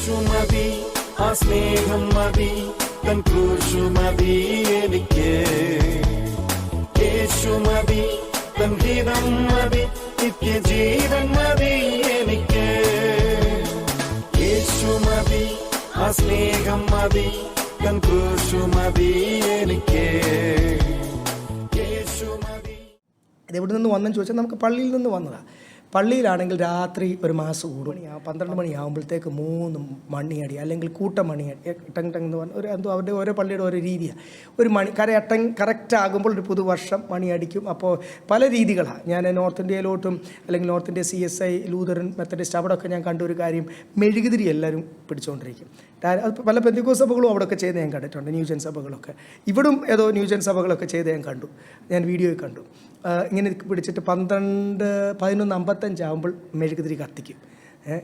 യേശു മതി, ആ സ്നേഹം മതി, തൻ ക്രൂശു മതി എനിക്ക്. യേശു മതി, തൻ ഹിതം മതി, നിത്യജീവൻ മതി എനിക്ക്. യേശു മതി, ആ സ്നേഹം മതി, തൻ ക്രൂശു മതി എനിക്ക്. യേശു മതി. ഇതെവിടെ നിന്ന് വന്നെന്ന് ചോദിച്ചാൽ നമുക്ക് പള്ളിയിൽ നിന്ന് വന്നതാണ്. പള്ളിയിലാണെങ്കിൽ രാത്രി ഒരു മാസം കൂടും 12 മണിയാകുമ്പോഴത്തേക്ക് 3 മണിയടി അല്ലെങ്കിൽ കൂട്ടമണിയടി ടങ് ടങ് എന്ന് പറഞ്ഞാൽ എന്തോ അവരുടെ ഓരോ പള്ളിയുടെ ഓരോ രീതിയാണ്. ഒരു മണി കറക്റ്റ് ആകുമ്പോൾ ഒരു പുതുവർഷം മണിയടിക്കും. അപ്പോൾ പല രീതികളാണ്. ഞാൻ നോർത്ത് ഇന്ത്യയിലോട്ടും അല്ലെങ്കിൽ north India CSI, Lutheran, Methodist അവിടെയൊക്കെ ഞാൻ കണ്ട ഒരു കാര്യം, മെഴുകുതിരി എല്ലാവരും പിടിച്ചുകൊണ്ടിരിക്കും. അത് പല പെന്തക്കോസ്ത് സഭകളും അവിടെയൊക്കെ ചെയ്ത് ഞാൻ കണ്ടിട്ടുണ്ട്, ന്യൂജൻ സഭകളൊക്കെ. ഇവിടും ഏതോ ന്യൂജൻ സഭകളൊക്കെ ചെയ്ത് ഞാൻ കണ്ടു, ഞാൻ വീഡിയോയിൽ കണ്ടു. ഇങ്ങനെ പിടിച്ചിട്ട് 11:55 ആകുമ്പോൾ മെഴുകുതിരി കത്തിക്കും.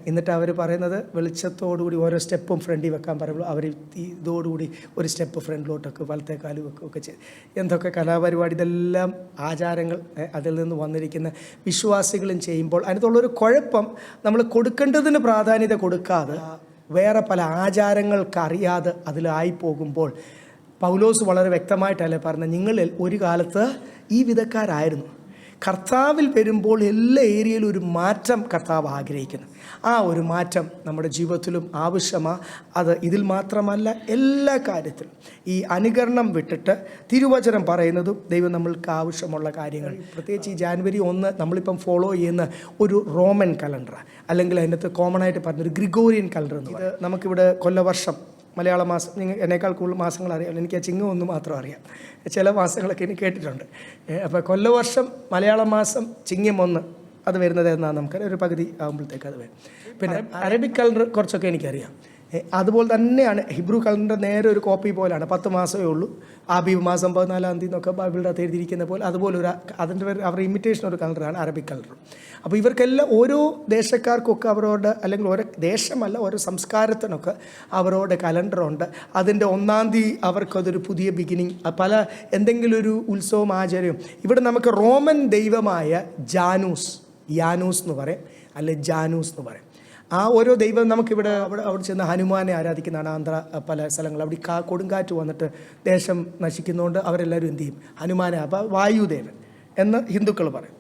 എന്നിട്ട് അവർ പറയുന്നത് വെളിച്ചത്തോടുകൂടി ഓരോ സ്റ്റെപ്പും ഫ്രണ്ടിൽ വെക്കാൻ പറയുമ്പോൾ അവർ ഇതോടുകൂടി ഒരു സ്റ്റെപ്പ് ഫ്രണ്ടിലോട്ടൊക്കെ വലത്തേക്കാലും ഒക്കെ ചെയ്ത് എന്തൊക്കെ കലാപരിപാടി, ഇതെല്ലാം ആചാരങ്ങൾ അതിൽ നിന്ന് വന്നിരിക്കുന്ന വിശ്വാസികളും ചെയ്യുമ്പോൾ അതിനകത്തുള്ളൊരു കുഴപ്പം, നമ്മൾ കൊടുക്കേണ്ടതിന് പ്രാധാന്യത കൊടുക്കാതെ വേറെ പല ആചാരങ്ങൾക്ക് അറിയാതെ അതിലായി പോകുമ്പോൾ പൗലോസ് വളരെ വ്യക്തമായിട്ടല്ലേ പറഞ്ഞത്, നിങ്ങളിൽ ഒരു കാലത്ത് ഈ വിധക്കാരായിരുന്നു. കർത്താവിൽ വരുമ്പോൾ എല്ലാ ഏരിയയിലും ഒരു മാറ്റം കർത്താവ് ആഗ്രഹിക്കുന്നു. ആ ഒരു മാറ്റം നമ്മുടെ ജീവിതത്തിലും ആവശ്യമാണ്. അത് ഇതിൽ മാത്രമല്ല, എല്ലാ കാര്യത്തിലും ഈ അനുകരണം വിട്ടിട്ട് തിരുവചനം പറയുന്നതും ദൈവം നമ്മൾക്ക് ആവശ്യമുള്ള കാര്യങ്ങൾ. പ്രത്യേകിച്ച് ഈ ജാനുവരി 1 നമ്മളിപ്പം ഫോളോ ചെയ്യുന്ന ഒരു റോമൻ കലണ്ടറാണ്, അല്ലെങ്കിൽ അതിനകത്ത് കോമൺ ആയിട്ട് പറഞ്ഞൊരു ഗ്രിഗോറിയൻ കലണ്ടർ എന്ന് പറയും. നമുക്കിവിടെ കൊല്ലവർഷം മലയാള മാസം, നിങ്ങൾ എന്നേക്കാൾ കൂടുതൽ മാസങ്ങൾ അറിയാമല്ലോ, എനിക്ക് ആ ചിങ്ങം ഒന്ന് മാത്രം അറിയാം, ചില മാസങ്ങളൊക്കെ എനിക്ക് കേട്ടിട്ടുണ്ട്. അപ്പോൾ കൊല്ലവർഷം മലയാള മാസം ചിങ്ങം 1 അത് വരുന്നത് എന്നാണ് നമുക്കറിയാം, ഒരു പകുതി ആകുമ്പോഴത്തേക്ക് അത് വരും. പിന്നെ അറബിക് കലണ്ടർ കുറച്ചൊക്കെ എനിക്കറിയാം. അതുപോലെ തന്നെയാണ് ഹിബ്രു കലണ്ടർ, നേരെ ഒരു കോപ്പി പോലെയാണ്, 10 മാസമേ ഉള്ളൂ. ആബീബ് മാസം 14-ാം തീയതി എന്നൊക്കെ ബൈബിളിൻ്റെ അകത്ത് എഴുതിയിരിക്കുന്ന പോലെ അതുപോലെ അതിൻ്റെ അവരുടെ ഇമിറ്റേഷൻ ഒരു കലണ്ടറാണ് അറബിക് കലണ്ടർ. അപ്പോൾ ഇവർക്കെല്ലാം ഓരോ ദേശക്കാർക്കൊക്കെ അവരോട്, അല്ലെങ്കിൽ ഓരോ ദേശമല്ല ഓരോ സംസ്കാരത്തിനൊക്കെ അവരോട് കലണ്ടറുണ്ട്. അതിൻ്റെ 1-ാം തീയതി അവർക്കതൊരു പുതിയ ബിഗിനിങ്, പല എന്തെങ്കിലും ഒരു ഉത്സവം ആചാര്യം. ഇവിടെ നമുക്ക് റോമൻ ദൈവമായ യാനൂസ് എന്ന് പറയും, അല്ലെ ജാനൂസ് എന്ന് പറയും. ആ ഓരോ ദൈവം നമുക്കിവിടെ അവിടെ ചെന്ന് ഹനുമാനെ ആരാധിക്കുന്നതാണ്. ആന്ധ്ര പല സ്ഥലങ്ങൾ അവിടെ കൊടുങ്കാറ്റ് വന്നിട്ട് ദേശം നശിക്കുന്നതുകൊണ്ട് അവരെല്ലാവരും എന്ത് ചെയ്യും, ഹനുമാനെ, അപ്പോൾ വായുദേവൻ എന്ന് ഹിന്ദുക്കൾ പറയും.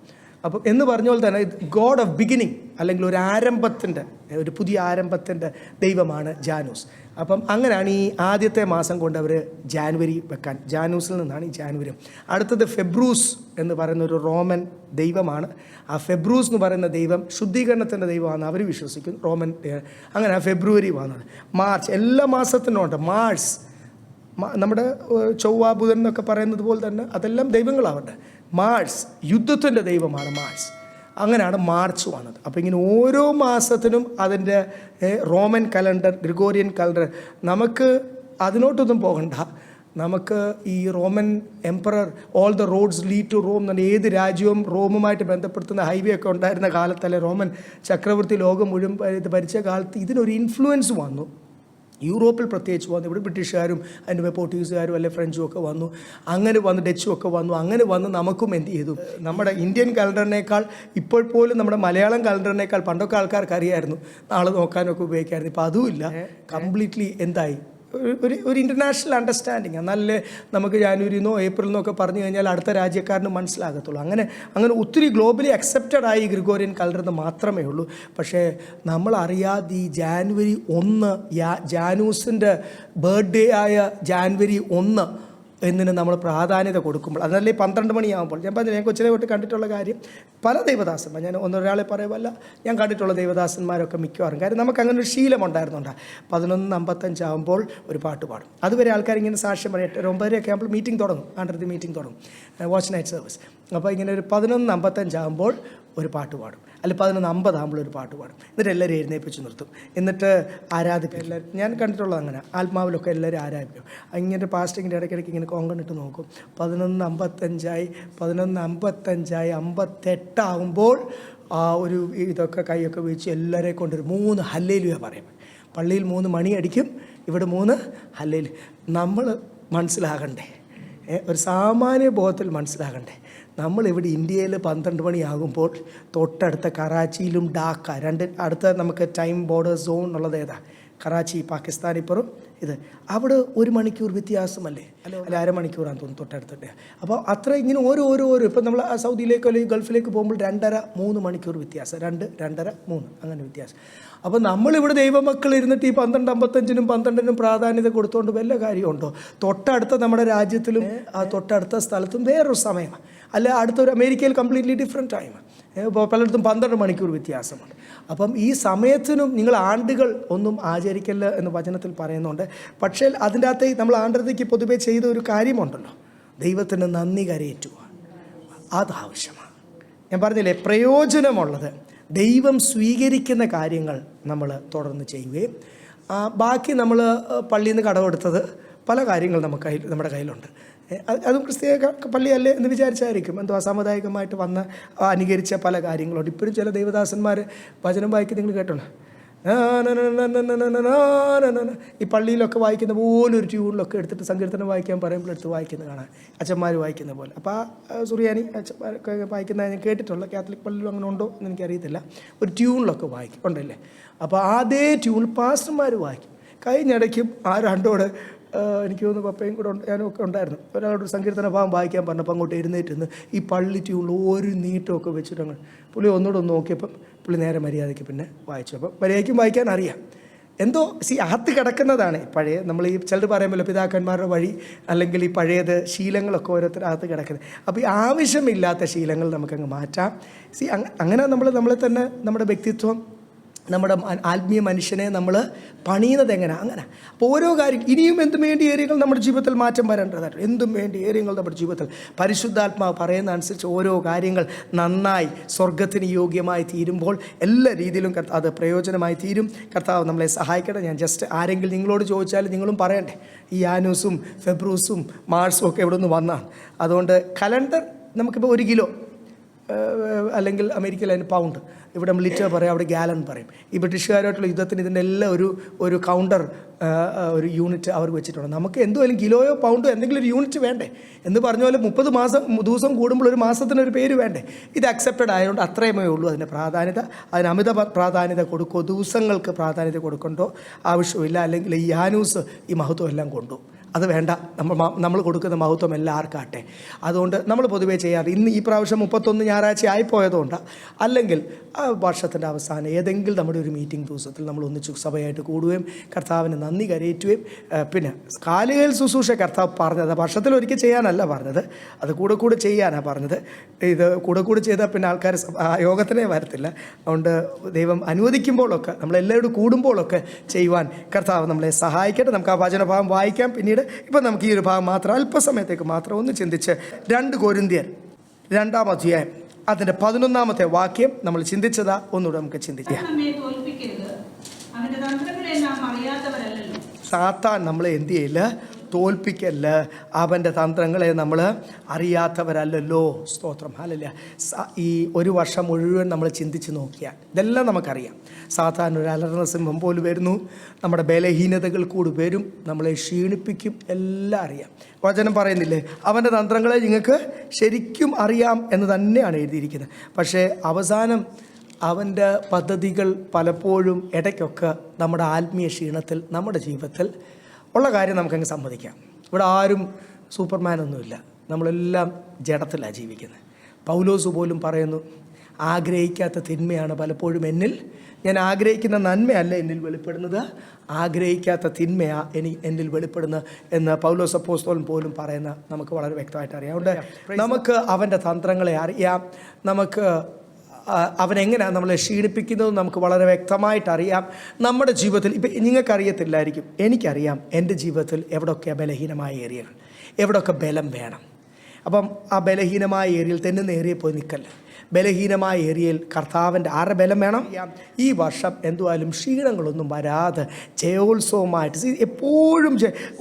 അപ്പം എന്ന് പറഞ്ഞ പോലെ തന്നെ ഗോഡ് ഓഫ് ബിഗിനിങ്, അല്ലെങ്കിൽ ഒരു ആരംഭത്തിൻ്റെ, ഒരു പുതിയ ആരംഭത്തിൻ്റെ ദൈവമാണ് ജാനൂസ്. അപ്പം അങ്ങനെയാണ് ഈ ആദ്യത്തെ മാസം കൊണ്ട് അവർ ജാനുവരി വെക്കാൻ, ജാനൂസിൽ നിന്നാണ് ഈ ജാനുവരി. അടുത്തത് ഫെബ്രൂസ് എന്ന് പറയുന്ന ഒരു റോമൻ ദൈവമാണ്. ആ ഫെബ്രൂസ് എന്ന് പറയുന്ന ദൈവം ശുദ്ധീകരണത്തിൻ്റെ ദൈവമാണ് അവർ വിശ്വസിക്കുന്നു, റോമൻ. അങ്ങനെ ഫെബ്രുവരി വന്നത്. മാർച്ച്, എല്ലാ മാസത്തിനുണ്ട്. മാർസ്, നമ്മുടെ ചൊവ്വ ബുധൻ എന്നൊക്കെ പറയുന്നത് പോലെ തന്നെ അതെല്ലാം ദൈവങ്ങളാവട്ടെ. മാർസ് യുദ്ധത്തിൻ്റെ ദൈവമാണ് മാർസ്. അങ്ങനെയാണ് മാർച്ച് വന്നത്. അപ്പോൾ ഇങ്ങനെ ഓരോ മാസത്തിനും അതിൻ്റെ റോമൻ കലണ്ടർ, ഗ്രിഗോറിയൻ കലണ്ടർ. നമുക്ക് അതിനോട്ടൊന്നും പോകണ്ട. നമുക്ക് ഈ Roman emperor, all the roads lead to Rome എന്ന്, ഏത് രാജ്യവും റോമുമായിട്ട് ബന്ധപ്പെടുത്തുന്ന ഹൈവേ ഒക്കെ ഉണ്ടായിരുന്ന കാലത്തല്ലേ, റോമൻ ചക്രവർത്തി ലോകം മുഴുവൻ ഭരിച്ച കാലത്ത് ഇതിനൊരു ഇൻഫ്ലുവൻസ് വന്നു. യൂറോപ്പിൽ പ്രത്യേകിച്ച് വന്നു. ഇവിടെ ബ്രിട്ടീഷുകാരും അതിൻ്റെ പോർട്ടുഗീസുകാരും അല്ലെ ഫ്രഞ്ചും ഒക്കെ വന്നു. അങ്ങനെ വന്ന് ഡച്ചും ഒക്കെ വന്നു. അങ്ങനെ വന്ന് നമുക്കും എന്ത് ചെയ്തു, നമ്മുടെ ഇന്ത്യൻ കലണ്ടറിനേക്കാൾ ഇപ്പോൾ പോലും നമ്മുടെ മലയാളം കലണ്ടറിനേക്കാൾ പണ്ടൊക്കെ ആൾക്കാർക്ക് അറിയായിരുന്നു, നാളെ നോക്കാനൊക്കെ ഉപയോഗിക്കായിരുന്നു. ഇപ്പോൾ അതുമില്ല. കംപ്ലീറ്റ്ലി എന്തായി, ഒരു ഇൻ്റർനാഷണൽ അണ്ടർസ്റ്റാൻഡിങ്. എന്നാലേ നമുക്ക് ജാനുവരിന്നോ ഏപ്രിലിനോ ഒക്കെ പറഞ്ഞു കഴിഞ്ഞാൽ അടുത്ത രാജ്യക്കാരന് മനസ്സിലാകത്തുള്ളൂ. അങ്ങനെ ഒത്തിരി ഗ്ലോബലി അക്സെപ്റ്റഡ് ആയി ഗ്രിഗോറിയൻ കലണ്ടർ എന്ന് മാത്രമേ ഉള്ളൂ. പക്ഷേ നമ്മൾ അറിയാതെ ഈ ജാനുവരി 1, ജാനൂസിൻ്റെ ബർത്ത്ഡേ ആയ ജാനുവരി 1 എന്നിന് നമ്മൾ പ്രാധാന്യത കൊടുക്കുമ്പോൾ, അതല്ലേ 12 മണിയാകുമ്പോൾ, ഞാൻ പറഞ്ഞില്ല, ഞാൻ കൊച്ചിനെ തൊട്ട് കണ്ടിട്ടുള്ള കാര്യം, പല ദൈവദാസന്മാർ, ഞാൻ ഒരാളെ പറയുമല്ല, ഞാൻ കണ്ടിട്ടുള്ള ദൈവദാസന്മാരൊക്കെ മിക്കവാറും, കാര്യം നമുക്ക് അങ്ങനെ ഒരു ശീലമുണ്ടായിരുന്നുണ്ട്. 11:55 ആകുമ്പോൾ ഒരു പാട്ട് പാടും. അതുവരെ ആൾക്കാർ ഇങ്ങനെ സാക്ഷ്യം പറയും. 9:30 ആകുമ്പോൾ മീറ്റിംഗ് തുടങ്ങും, ആണ്ടത്തെ മീറ്റിംഗ് തുടങ്ങും, വാച്ച് നൈറ്റ് സർവീസ്. അപ്പോൾ ഇങ്ങനെ ഒരു 11:55 ആകുമ്പോൾ ഒരു പാട്ട് പാടും, അല്ല 11:50 ആകുമ്പോൾ ഒരു പാട്ട് പാടും. എന്നിട്ട് എല്ലാവരും എഴുന്നേൽപ്പിച്ച് നിർത്തും. എന്നിട്ട് ആരാധിക്കും. എല്ലാവരും, ഞാൻ കണ്ടിട്ടുള്ളത് അങ്ങനെ, ആത്മാവിലൊക്കെ എല്ലാവരും ആരാധിക്കും. ഇങ്ങനെ പാസ്റ്റിങ്ങിൻ്റെ ഇടയ്ക്കിടയ്ക്ക് ഇങ്ങനെ കോങ്കണിട്ട് നോക്കും. 11:55 58 ആകുമ്പോൾ ആ ഒരു ഇതൊക്കെ കൈയൊക്കെ വെച്ച് എല്ലാവരെയും കൊണ്ടൊരു 3 ഹല്ലേലൂയ പറയും. പള്ളിയിൽ 3 മണി അടിക്കും, ഇവിടെ 3 ഹല്ലേലൂയ. നമ്മൾ മനസ്സിലാകണ്ടേ, ഒരു സാമാന്യ ബോധത്തിൽ മനസ്സിലാകണ്ടേ, നമ്മളിവിടെ ഇന്ത്യയിൽ 12 മണിയാകുമ്പോൾ തൊട്ടടുത്ത കറാച്ചിയിലും ഡാക്ക അടുത്ത നമുക്ക് ടൈം ബോർഡർ സോൺ ഉള്ളത് ഏതാ? കറാച്ചി, പാകിസ്ഥാൻ, ഇപ്പുറം ഇത്. അവിടെ 1 മണിക്കൂർ വ്യത്യാസമല്ലേ? അല്ല അരമണിക്കൂറാന്ന് തോന്നുന്നു തൊട്ടടുത്തിട്ട്. അപ്പോൾ അത്ര ഇങ്ങനെ ഓരോ ഇപ്പം നമ്മൾ സൗദിയിലേക്കോ അല്ലെങ്കിൽ ഗൾഫിലേക്ക് പോകുമ്പോൾ 2.5-3 മണിക്കൂർ വ്യത്യാസം, 2-2.5-3 അങ്ങനെ വ്യത്യാസം. അപ്പോൾ നമ്മളിവിടെ ദൈവമക്കൾ ഇരുന്നിട്ട് ഈ 12:55-നും 12-നും പ്രാധാന്യത കൊടുത്തുകൊണ്ട് വല്ല കാര്യമുണ്ടോ? തൊട്ടടുത്ത നമ്മുടെ രാജ്യത്തിലും തൊട്ടടുത്ത സ്ഥലത്തും വേറൊരു സമയമാണ്. അല്ല അടുത്തൊരു അമേരിക്കയിൽ കംപ്ലീറ്റ്ലി ഡിഫറെൻറ്റ് ടൈമാണ്. ഇപ്പോൾ പലയിടത്തും 12 മണിക്കൂർ വ്യത്യാസമുണ്ട്. അപ്പം ഈ സമയത്തിനും നിങ്ങൾ ആണ്ടുകൾ ഒന്നും ആചരിക്കല്ല എന്ന് വചനത്തിൽ പറയുന്നുണ്ട്. പക്ഷേ അതിൻ്റെ അകത്ത് നമ്മൾ ആണ്ടത്തേക്ക് പൊതുവെ ചെയ്ത ഒരു കാര്യമുണ്ടല്ലോ, ദൈവത്തിന് നന്ദി കരയേറ്റുക. അതാവശ്യമാണ്. ഞാൻ പറഞ്ഞില്ലേ, പ്രയോജനമുള്ളത് ദൈവം സ്വീകരിക്കുന്ന കാര്യങ്ങൾ നമ്മൾ തുടർന്ന് ചെയ്യുകയും ബാക്കി നമ്മൾ പള്ളിയിൽ നിന്ന് കടമെടുത്തത് പല കാര്യങ്ങൾ നമ്മുടെ കയ്യിലുണ്ട്. അതും ക്രിസ്തീയ പള്ളിയല്ലേ എന്ന് വിചാരിച്ചായിരിക്കും. എന്തോ അസാമുദായികമായിട്ട് വന്ന് അനുകരിച്ച പല കാര്യങ്ങളുണ്ട്. ഇപ്പോഴും ചില ദൈവദാസന്മാർ വചനം വായിക്കുന്ന നിങ്ങൾ കേട്ടോളൂ, ഈ പള്ളിയിലൊക്കെ വായിക്കുന്ന പോലെ ഒരു ട്യൂണിലൊക്കെ എടുത്തിട്ട് സങ്കീർത്തനം വായിക്കാൻ പറയുമ്പോൾ എടുത്ത് വായിക്കുന്നത് കാണാം, അച്ഛന്മാർ വായിക്കുന്ന പോലെ. അപ്പോൾ ആ സുറിയാനി അച്ഛന്മാരൊക്കെ വായിക്കുന്ന ഞാൻ കേട്ടിട്ടുള്ള കാത്തലിക് പള്ളിയിലും അങ്ങനെ ഉണ്ടോ എന്ന് എനിക്കറിയത്തില്ല. ഒരു ട്യൂണിലൊക്കെ വായിക്കും ഉണ്ടല്ലേ. അപ്പോൾ അതേ ട്യൂൺ പാസ്റ്റർമാർ വായിക്കും. കഴിഞ്ഞിടയ്ക്കും ആ രണ്ടോട് എനിക്ക് തോന്നുന്നു പപ്പയും കൂടെ ഞാനും ഒക്കെ ഉണ്ടായിരുന്നു. ഒരാളോട് സങ്കീർത്തന ഭാഗം വായിക്കാൻ പറഞ്ഞപ്പോൾ അങ്ങോട്ട് എഴുന്നേറ്റ് നിന്ന് ഈ പള്ളി ട്യൂണിൽ ഒരു നീട്ടമൊക്കെ വെച്ചിട്ട് അങ്ങ് പുള്ളി ഒന്നുകൂടെ ഒന്ന് നോക്കിയപ്പം പുള്ളി നേരെ മര്യാദയ്ക്ക് പിന്നെ വായിച്ചു. അപ്പം മര്യാദയ്ക്കും വായിക്കാൻ അറിയാം. എന്തോ അകത്ത് കിടക്കുന്നതാണ് പഴയ നമ്മൾ ഈ ചിലർ പറയുമല്ലോ പിതാക്കന്മാരുടെ വഴി, അല്ലെങ്കിൽ ഈ പഴയത് ശീലങ്ങളൊക്കെ ഓരോരുത്തർ അകത്ത് കിടക്കുന്നത്. അപ്പോൾ ഈ ആവശ്യമില്ലാത്ത ശീലങ്ങൾ നമുക്കങ്ങ് മാറ്റാം. അങ്ങനെ നമ്മളെ തന്നെ നമ്മുടെ വ്യക്തിത്വം, നമ്മുടെ ആത്മീയ മനുഷ്യനെ നമ്മൾ പണിയുന്നത് എങ്ങനെ അങ്ങനെ. അപ്പോൾ ഓരോ കാര്യം ഇനിയും എന്തും വേണ്ടി ഏരിയകൾ നമ്മുടെ ജീവിതത്തിൽ മാറ്റം വരേണ്ടതായിട്ട്, എന്തും വേണ്ടി ഏരിയകൾ നമ്മുടെ ജീവിതത്തിൽ പരിശുദ്ധാത്മാവ് പറയുന്ന അനുസരിച്ച് ഓരോ കാര്യങ്ങൾ നന്നായി സ്വർഗത്തിന് യോഗ്യമായി തീരുമ്പോൾ എല്ലാ രീതിയിലും അത് പ്രയോജനമായി തീരും. കർത്താവ് നമ്മളെ സഹായിക്കട്ടെ. ഞാൻ ജസ്റ്റ് ആരെങ്കിലും നിങ്ങളോട് ചോദിച്ചാൽ നിങ്ങളും പറയണ്ടേ, ഈ യാനൂസും ഫെബ്രൂസും മാർസും ഒക്കെ ഇവിടെ നിന്ന് വന്നാണ്. അതുകൊണ്ട് കലണ്ടർ നമുക്കിപ്പോൾ 1 കിലോ അല്ലെങ്കിൽ അമേരിക്കയിൽ അതിന് പൗണ്ട്, ഇവിടെ നമ്മൾ ലിറ്റർ പറയും, അവിടെ ഗാലൻ പറയും. ഈ ബ്രിട്ടീഷുകാരായിട്ടുള്ള യുദ്ധത്തിന് ഇതിൻ്റെ എല്ലാം ഒരു കൗണ്ടർ, ഒരു യൂണിറ്റ് അവർ വെച്ചിട്ടുണ്ട്. നമുക്ക് എന്തുമായാലും കിലോയോ പൗണ്ടോ എന്തെങ്കിലും ഒരു യൂണിറ്റ് വേണ്ടേ എന്ന് പറഞ്ഞ പോലെ 30 ദിവസം കൂടുമ്പോൾ ഒരു മാസത്തിനൊരു പേര് വേണ്ടേ. ഇത് അക്സെപ്റ്റഡ് ആയതുകൊണ്ട് അത്രയുമേ ഉള്ളൂ അതിൻ്റെ പ്രാധാന്യത. അതിന് അമിത പ്രാധാന്യത കൊടുക്കുമോ, ദിവസങ്ങൾക്ക് പ്രാധാന്യത കൊടുക്കണ്ടോ ആവശ്യമില്ല. അല്ലെങ്കിൽ ഈ യാനൂസ് ഈ മഹത്വം എല്ലാം കൊണ്ടു, അത് വേണ്ട. നമ്മൾ കൊടുക്കുന്ന മഹത്വം എല്ലാവർക്കും ആട്ടെ. അതുകൊണ്ട് നമ്മൾ പൊതുവേ ചെയ്യാറ് ഇന്ന് ഈ പ്രാവശ്യം 31 ഞായറാഴ്ച ആയിപ്പോയതുകൊണ്ടാണ്. അല്ലെങ്കിൽ വർഷത്തിൻ്റെ അവസാനം ഏതെങ്കിലും നമ്മുടെ ഒരു മീറ്റിംഗ് ദിവസത്തിൽ നമ്മൾ ഒന്നിച്ചു സഭയായിട്ട് കൂടുകയും കർത്താവിന് നന്ദി കരയേറ്റുകയും പിന്നെ കാലുകയിൽ ശുശ്രൂഷ കർത്താവ് പറഞ്ഞത് വർഷത്തിലൊരിക്കൽ ചെയ്യാനല്ല പറഞ്ഞത്, അത് കൂടെ ചെയ്യാനാണ് പറഞ്ഞത്. ഇത് കൂടെ ചെയ്താൽ പിന്നെ ആൾക്കാർ യോഗത്തിനേ വരത്തില്ല. അതുകൊണ്ട് ദൈവം അനുവദിക്കുമ്പോഴൊക്കെ നമ്മളെല്ലാവരും കൂടുമ്പോഴൊക്കെ ചെയ്യുവാൻ കർത്താവ് നമ്മളെ സഹായിക്കട്ടെ. നമുക്ക് ആ വചനഭാഗം വായിക്കാം പിന്നീട്. ഇപ്പം നമുക്ക് ഈ ഒരു ഭാഗം മാത്രം അല്പസമയത്തേക്ക് മാത്രം ഒന്ന് ചിന്തിച്ച് 2 കൊരിന്ത്യർ 2-ാം അധ്യായം അതിൻ്റെ 11-ാമത്തെ വാക്യം നമ്മൾ ചിന്തിച്ചതാ. ഒന്നുകൂടെ നമുക്ക് ചിന്തിക്കാം. സാത്താൻ നമ്മളെ എന്ത് ചെയ്യില്ല, തോൽപ്പിക്കല്ല. അവൻ്റെ തന്ത്രങ്ങളെ നമ്മൾ അറിയാത്തവരല്ലല്ലോ. സ്തോത്രം, ഹല്ലേലൂയ. ഈ ഒരു വർഷം മുഴുവൻ നമ്മൾ ചിന്തിച്ച് നോക്കിയാൽ ഇതെല്ലാം നമുക്കറിയാം. സാത്താൻ ഒരു അലർന്ന സിംഹം പോലെ വരുന്നു, നമ്മുടെ ബലഹീനതകൾ കൂടി വരും, നമ്മളെ ക്ഷീണിപ്പിക്കും, എല്ലാം അറിയാം. വചനം പറയുന്നില്ലേ, അവൻ്റെ തന്ത്രങ്ങളെ നിങ്ങൾക്ക് ശരിക്കും അറിയാം എന്ന് തന്നെയാണ് എഴുതിയിരിക്കുന്നത്. പക്ഷേ അവസാനം അവൻ്റെ പദ്ധതികൾ പലപ്പോഴും ഇടയ്ക്കൊക്കെ നമ്മുടെ ആത്മീയ ക്ഷീണത്തിൽ നമ്മുടെ ജീവിതത്തിൽ ഉള്ള കാര്യം നമുക്കങ്ങ് സമ്മതിക്കാം. ഇവിടെ ആരും സൂപ്പർമാനൊന്നുമില്ല, നമ്മളെല്ലാം ജഡത്തിലാണ് ജീവിക്കുന്നത്. പൗലോസ് പോലും പറയുന്നു, ആഗ്രഹിക്കാത്ത തിന്മയാണ് പലപ്പോഴും ഞാൻ ആഗ്രഹിക്കുന്ന നന്മയല്ല എന്നിൽ വെളിപ്പെടുന്നത്, ആഗ്രഹിക്കാത്ത തിന്മയാണ് എന്നിൽ വെളിപ്പെടുന്നത് എന്ന് പൗലോസ് അപ്പോസ്തലൻ പോലും പറയുന്ന നമുക്ക് വളരെ വ്യക്തമായിട്ട് അറിയാം. അതുകൊണ്ട് നമുക്ക് അവൻ്റെ തന്ത്രങ്ങളെ അറിയാം, നമുക്ക് അവനെങ്ങനെയാണ് നമ്മളെ ക്ഷീണിപ്പിക്കുന്നത് നമുക്ക് വളരെ വ്യക്തമായിട്ട് അറിയാം. നമ്മുടെ ജീവിതത്തിൽ ഇപ്പം നിങ്ങൾക്കറിയത്തില്ലായിരിക്കും, എനിക്കറിയാം എൻ്റെ ജീവിതത്തിൽ എവിടെയൊക്കെ ബലഹീനമായ ഏരിയകൾ, എവിടെയൊക്കെ ബലം വേണം. അപ്പം ആ ബലഹീനമായ ഏരിയയിൽ തന്നെ നേരിയ പോയി നിൽക്കല്ല. ബലഹീനമായ ഏരിയയിൽ കർത്താവിൻ്റെ ആരുടെ ബലം വേണം. ഈ വർഷം എന്തുവായാലും ക്ഷീണങ്ങളൊന്നും വരാതെ ജയോത്സവമായിട്ട് എപ്പോഴും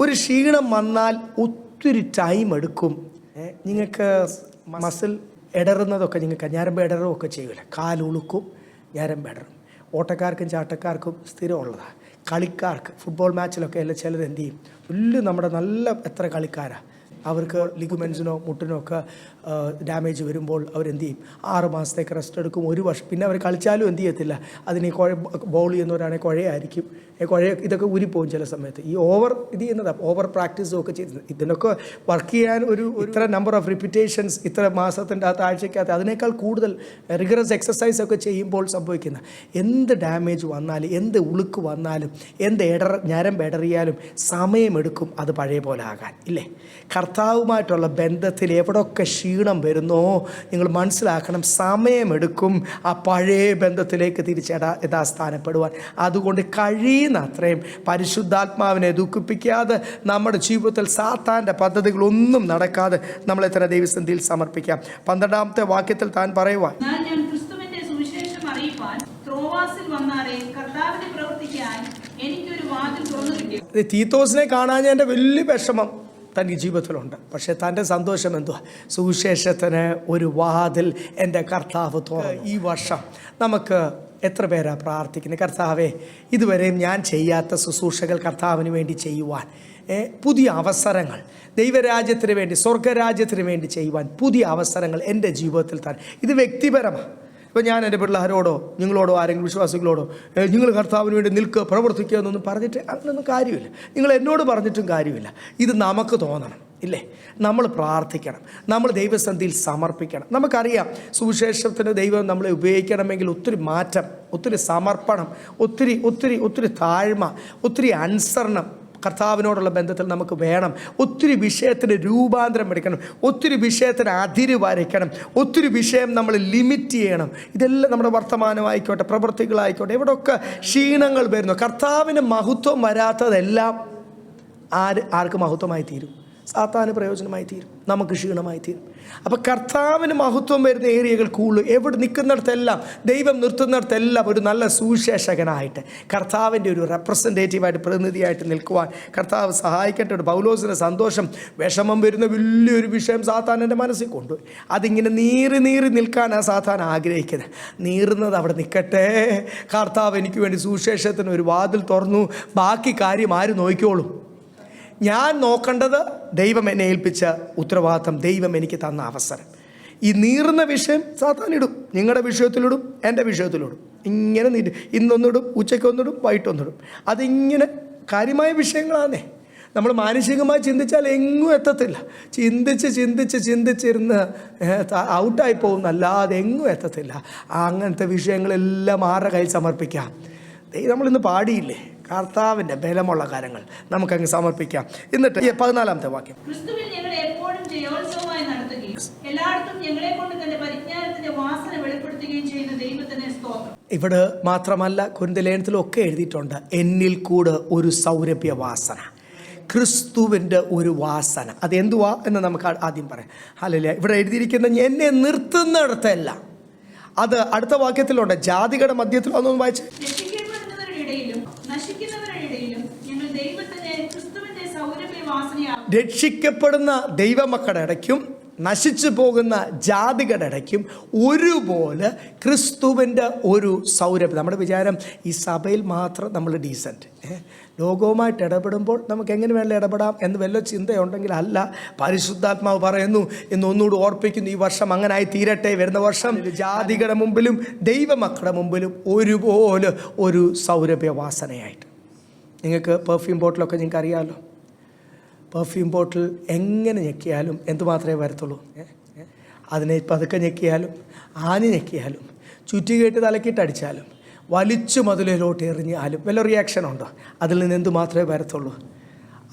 ഒരു ക്ഷീണം വന്നാൽ ഒത്തിരി ടൈം എടുക്കും. നിങ്ങൾക്ക് മസിൽ ഇടറുന്നതൊക്കെ നിങ്ങൾക്ക് ഞരമ്പ് ഇടറുമൊക്കെ ചെയ്യില്ല, കാലുളുക്കും ഞരമ്പ് ഇടറും. ഓട്ടക്കാർക്കും ചാട്ടക്കാർക്കും സ്ഥിരമുള്ളതാണ്. കളിക്കാർക്ക് ഫുട്ബോൾ മാച്ചിലൊക്കെ എല്ലാം ചിലർ എന്ത് ചെയ്യും, നമ്മുടെ നല്ല എത്ര കളിക്കാരാണ് അവർക്ക് ലിഗമെൻസിനോ മുട്ടിനോ ഒക്കെ ഡാമേജ് വരുമ്പോൾ അവരെന്ത് ചെയ്യും? 6 മാസത്തേക്ക് റെസ്റ്റ് എടുക്കും, 1 വർഷം. പിന്നെ അവർ കളിച്ചാലും എന്ത് ചെയ്യത്തില്ല, അതിന് ബൗൾ ചെയ്യുന്നവരാണെങ്കിൽ കുഴയായിരിക്കും, ഇതൊക്കെ ഊരിപ്പോകും ചില സമയത്ത്. ഈ ഇത് ചെയ്യുന്നതാണ്, ഓവർ പ്രാക്ടീസും ഒക്കെ ചെയ്യുന്നത്. ഇതിനൊക്കെ വർക്ക് ചെയ്യാൻ ഇത്ര നമ്പർ ഓഫ് റിപ്പീറ്റേഷൻസ്, ഇത്ര മാസത്തിൻ്റെ അകത്ത്, ആഴ്ചക്കകത്ത്, അതിനേക്കാൾ കൂടുതൽ റിഗറസ് എക്സസൈസ് ഒക്കെ ചെയ്യുമ്പോൾ സംഭവിക്കുന്ന എന്ത് ഡാമേജ് വന്നാലും, എന്ത് ഉളുക്ക് വന്നാലും, എന്ത് ഞരമ്പ് ഇടറിയാലും സമയമെടുക്കും അത് പഴയ പോലെ ആകാൻ, ഇല്ലേ? കർത്താവുമായിട്ടുള്ള ബന്ധത്തിൽ എവിടെയൊക്കെ ക്ഷീണം വരുന്നോ നിങ്ങൾ മനസ്സിലാക്കണം, സമയമെടുക്കും ആ പഴയ ബന്ധത്തിലേക്ക് യഥാസ്ഥാനപ്പെടുവാൻ. അതുകൊണ്ട് കഴിയുന്നത്രയും പരിശുദ്ധാത്മാവിനെ ദുഃഖിപ്പിക്കാതെ, നമ്മുടെ ജീവിതത്തിൽ സാത്താൻ്റെ പദ്ധതികളൊന്നും നടക്കാതെ നമ്മളെ തന്നെ ദൈവസന്നിധിയിൽ സമർപ്പിക്കാം. 12-ാമത്തെ വാക്യത്തിൽ താൻ പറയുവാൻ, തീത്തോസിനെ കാണാൻ എൻ്റെ വലിയ വിഷമം തൻ്റെ ജീവിതത്തിലുണ്ട്. പക്ഷേ തൻ്റെ സന്തോഷം എന്തുവാ? സുവിശേഷത്തിന് ഒരു വാതിൽ എൻ്റെ കർത്താവ് തുറന്നു. ഈ വർഷം നമുക്ക് എത്ര പേരാ പ്രാർത്ഥിക്കുന്നത്, കർത്താവേ ഇതുവരെയും ഞാൻ ചെയ്യാത്ത ശുശ്രൂഷകൾ കർത്താവിന് വേണ്ടി ചെയ്യുവാൻ, പുതിയ അവസരങ്ങൾ ദൈവരാജ്യത്തിന് വേണ്ടി, സ്വർഗരാജ്യത്തിന് വേണ്ടി ചെയ്യുവാൻ പുതിയ അവസരങ്ങൾ എൻ്റെ ജീവിതത്തിൽ തന്നെ. ഇത് വ്യക്തിപരമാണ്. ഇപ്പോൾ ഞാൻ എൻ്റെ പിള്ളേരോടോ നിങ്ങളോടോ ആരെങ്കിലും വിശ്വാസികളോടോ നിങ്ങൾ കർത്താവിന് വേണ്ടി നിൽക്കുക, പ്രവർത്തിക്കുക എന്നൊന്നും പറഞ്ഞിട്ട് അങ്ങനൊന്നും കാര്യമില്ല. നിങ്ങൾ എന്നോട് പറഞ്ഞിട്ടും കാര്യമില്ല. ഇത് നമുക്ക് തോന്നണം, ഇല്ലേ? നമ്മൾ പ്രാർത്ഥിക്കണം, നമ്മൾ ദൈവസന്നിധിയിൽ സമർപ്പിക്കണം. നമുക്കറിയാം സുവിശേഷത്തിന് ദൈവം നമ്മളെ ഉപയോഗിക്കണമെങ്കിൽ ഒത്തിരി മാറ്റം, ഒത്തിരി സമർപ്പണം, ഒത്തിരി ഒത്തിരി ഒത്തിരി താഴ്മ, ഒത്തിരി അനുസരണം കർത്താവിനോടുള്ള ബന്ധത്തിൽ നമുക്ക് വേണം. ഒത്തിരി വിഷയത്തിന് രൂപാന്തരം എടുക്കണം, ഒത്തിരി വിഷയത്തിന് അതിര് വരയ്ക്കണം, ഒത്തിരി വിഷയം നമ്മൾ ലിമിറ്റ് ചെയ്യണം. ഇതെല്ലാം നമ്മുടെ വർത്തമാനമായിക്കോട്ടെ, പ്രവൃത്തികളായിക്കോട്ടെ, എവിടെയൊക്കെ ക്ഷീണങ്ങൾ വരുന്നു. കർത്താവിന് മഹത്വം വരാത്തതെല്ലാം ആർക്ക് മഹത്വമായി തീരും? സാത്താന് പ്രയോജനമായി തീരും, നമുക്ക് ക്ഷീണമായി തീരും. അപ്പോൾ കർത്താവിന് മഹത്വം വരുന്ന ഏരിയകൾ കൂടുതൽ എവിടെ നിൽക്കുന്നിടത്തെല്ലാം, ദൈവം നിർത്തുന്നിടത്തെല്ലാം ഒരു നല്ല സുവിശേഷകനായിട്ട്, കർത്താവിൻ്റെ ഒരു റെപ്രസെൻറ്റേറ്റീവായിട്ട്, പ്രതിനിധിയായിട്ട് നിൽക്കുവാൻ കർത്താവ് സഹായിക്കട്ടെ. ഒരു പൗലോസിന് സന്തോഷം, വിഷമം വരുന്ന വലിയൊരു വിഷയം സാത്താൻ എൻ്റെ മനസ്സിൽ കൊണ്ടുപോയി. അതിങ്ങനെ നീറി നിൽക്കാനാണ് സാത്താൻ ആഗ്രഹിക്കുന്നത്. നീറുന്നത് അവിടെ നിൽക്കട്ടെ, കർത്താവ് എനിക്ക് വേണ്ടി സുവിശേഷത്തിന് ഒരു വാതിൽ തുറന്നു, ബാക്കി കാര്യം ആര് നോക്കിക്കോളും? ഞാൻ നോക്കേണ്ടത് ദൈവം എന്നെ ഏൽപ്പിച്ച ഉത്തരവാദിത്തം, ദൈവം എനിക്ക് തന്ന അവസരം. ഈ നീറുന്ന വിഷയം സാത്താനിടും, നിങ്ങളുടെ വിഷയത്തിലിടും, എൻ്റെ വിഷയത്തിലിടും. ഇങ്ങനെ ഇന്നൊന്നിടും, ഉച്ചയ്ക്കൊന്നിടും, വൈകിട്ടൊന്നിടും. അതിങ്ങനെ കാര്യമായ വിഷയങ്ങളാണേ. നമ്മൾ മാനസികമായി ചിന്തിച്ചാൽ എങ്ങും എത്തത്തില്ല. ചിന്തിച്ചിരുന്ന് ഔട്ടായി പോകുന്നല്ലാതെ എങ്ങും എത്തത്തില്ല. അങ്ങനത്തെ വിഷയങ്ങളെല്ലാം ആരുടെ കയ്യിൽ സമർപ്പിക്കാം? നമ്മളിന്ന് പാടിയില്ലേ, കർത്താവിൻ്റെ ബലമുള്ള കാര്യങ്ങൾ നമുക്കങ്ങ് സമർപ്പിക്കാം. എന്നിട്ട് 14-ാമത്തെ വാക്യം, ഇവിടെ മാത്രമല്ല കൊരിന്ത്യർ ലേഖനത്തിലൊക്കെ എഴുതിയിട്ടുണ്ട്, എന്നിൽ കൂടെ ഒരു സൗരഭ്യ വാസന, ക്രിസ്തുവിൻ്റെ ഒരു വാസന. അതെന്തുവാ എന്ന് നമുക്ക് ആദ്യം പറയാം. ഹല്ലേലൂയ. ഇവിടെ എഴുതിയിരിക്കുന്ന എന്നെ നിർത്തുന്നിടത്തെല്ലാം, അത് അടുത്ത വാക്യത്തിലുണ്ട്, ജാതികളുടെ മധ്യത്തിൽ. അതൊന്നും വായിച്ച്, രക്ഷിക്കപ്പെടുന്ന ദൈവമക്കളുടെ ഇടയ്ക്കും നശിച്ചു പോകുന്ന ജാതികളുടെ ഇടയ്ക്കും ഒരുപോലെ ക്രിസ്തുവിൻ്റെ ഒരു സൗരഭ്യം. നമ്മുടെ വിചാരം ഈ സഭയിൽ മാത്രം നമ്മൾ ഡീസൻറ്റ്, ലോകവുമായിട്ട് ഇടപെടുമ്പോൾ നമുക്ക് എങ്ങനെ വേണമെങ്കിലും ഇടപെടാം എന്ന് വല്ല ചിന്തയുണ്ടെങ്കിൽ അല്ല. പരിശുദ്ധാത്മാവ് പറയുന്നു എന്നൊന്നുകൂടി ഓർപ്പിക്കുന്നു, ഈ വർഷം അങ്ങനെ ആയി തീരട്ടെ. വരുന്ന വർഷം ജാതികളുടെ മുമ്പിലും ദൈവമക്കളുടെ മുമ്പിലും ഒരുപോലെ ഒരു സൗരഭ്യവാസനയായിട്ട്. നിങ്ങൾക്ക് പെർഫ്യൂം ബോട്ടിലൊക്കെ നിങ്ങൾക്ക് അറിയാമല്ലോ, പെർഫ്യൂം ബോട്ടിൽ എങ്ങനെ ഞെക്കിയാലും എന്തുമാത്രമേ വരത്തുള്ളൂ? അതിനെ പതുക്കെ ഞെക്കിയാലും, ആഞ്ഞ് ഞെക്കിയാലും, ചുറ്റികെട്ട് തലക്കിട്ടടിച്ചാലും, വലിച്ചു മതിലിലോട്ട് എറിഞ്ഞാലും വല്ല റിയാക്ഷൻ ഉണ്ടോ? അതിൽ നിന്ന് എന്തുമാത്രമേ വരത്തുള്ളൂ?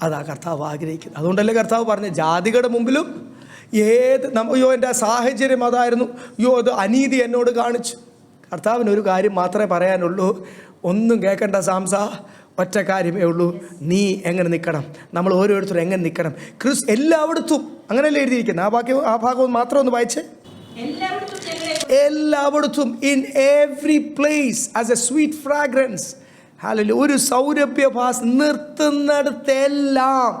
അതാ കർത്താവ് ആഗ്രഹിക്കുന്നത്. അതുകൊണ്ടല്ലേ കർത്താവ് പറഞ്ഞ, ജാതികളുടെ മുമ്പിലും അയ്യോ എൻ്റെ സാഹചര്യം അതായിരുന്നു, അയ്യോ അത് അനീതി എന്നോട് കാണിച്ചു. കർത്താവിനൊരു കാര്യം മാത്രമേ പറയാനുള്ളൂ, ഒന്നും കേൾക്കേണ്ട സാംസ, ഒറ്റ കാര്യമേ ഉള്ളൂ, നീ എങ്ങനെ നിൽക്കണം, നമ്മൾ ഓരോരുത്തരും എങ്ങനെ നിൽക്കണം. എല്ലായിടത്തും അങ്ങനെയല്ലേ എഴുതിയിരിക്കുന്നത്. ആ ഭാഗം മാത്രം ഒന്ന് വായിച്ചേ. എല്ലായിടത്തും, in every place as A sweet fragrance. Hallelujah. ഒരു സൗരഭ്യഭാസ്, നിർത്തുന്നിടത്തെല്ലാം.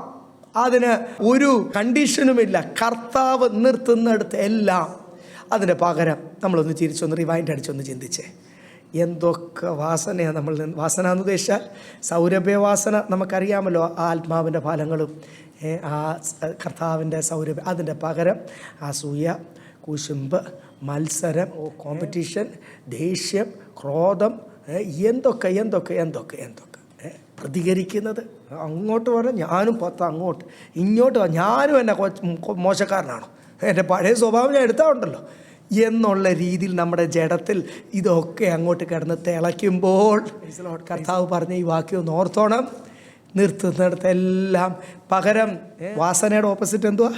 അതിന് ഒരു കണ്ടീഷനുമില്ല. കർത്താവ് നിർത്തുന്നിടത്ത് എല്ലാം. അതിന് പകരം നമ്മളൊന്ന് ചിരിച്ചൊന്ന് റിവൈൻഡ് അടിച്ചൊന്ന് ചിന്തിച്ചേ, എന്തൊക്കെ വാസനയാണ് നമ്മൾ വാസന എന്ന് ഉദ്ദേശിച്ചാൽ സൗരഭ്യവാസന നമുക്കറിയാമല്ലോ, ആത്മാവിൻ്റെ ഫലങ്ങളും ആ കർത്താവിൻ്റെ സൗരഭ്യം. അതിൻ്റെ പകരം അസൂയ, കുശുമ്പ്, മത്സരം, കോമ്പറ്റീഷൻ, ദേഷ്യം, ക്രോധം, എന്തൊക്കെ എന്തൊക്കെ എന്തൊക്കെ എന്തൊക്കെ പ്രതികരിക്കുന്നത്. അങ്ങോട്ട് പറഞ്ഞാൽ ഞാനും 10 അങ്ങോട്ട്, ഇങ്ങോട്ട് ഞാനും എന്നെ മോശക്കാരനാണോ, എൻ്റെ പഴയ സ്വഭാവം ഞാൻ എടുത്താറുണ്ടല്ലോ എന്നുള്ള രീതിയിൽ നമ്മുടെ ജഡത്തിൽ ഇതൊക്കെ അങ്ങോട്ട് കിടന്ന് തിളയ്ക്കുമ്പോൾ കർത്താവ് പറഞ്ഞ ഈ വാക്യം ഒന്ന് ഓർത്തോണം. നിർത്തുന്നിടത്തെല്ലാം പകരം വാസനയുടെ ഓപ്പോസിറ്റ് എന്തുവാ?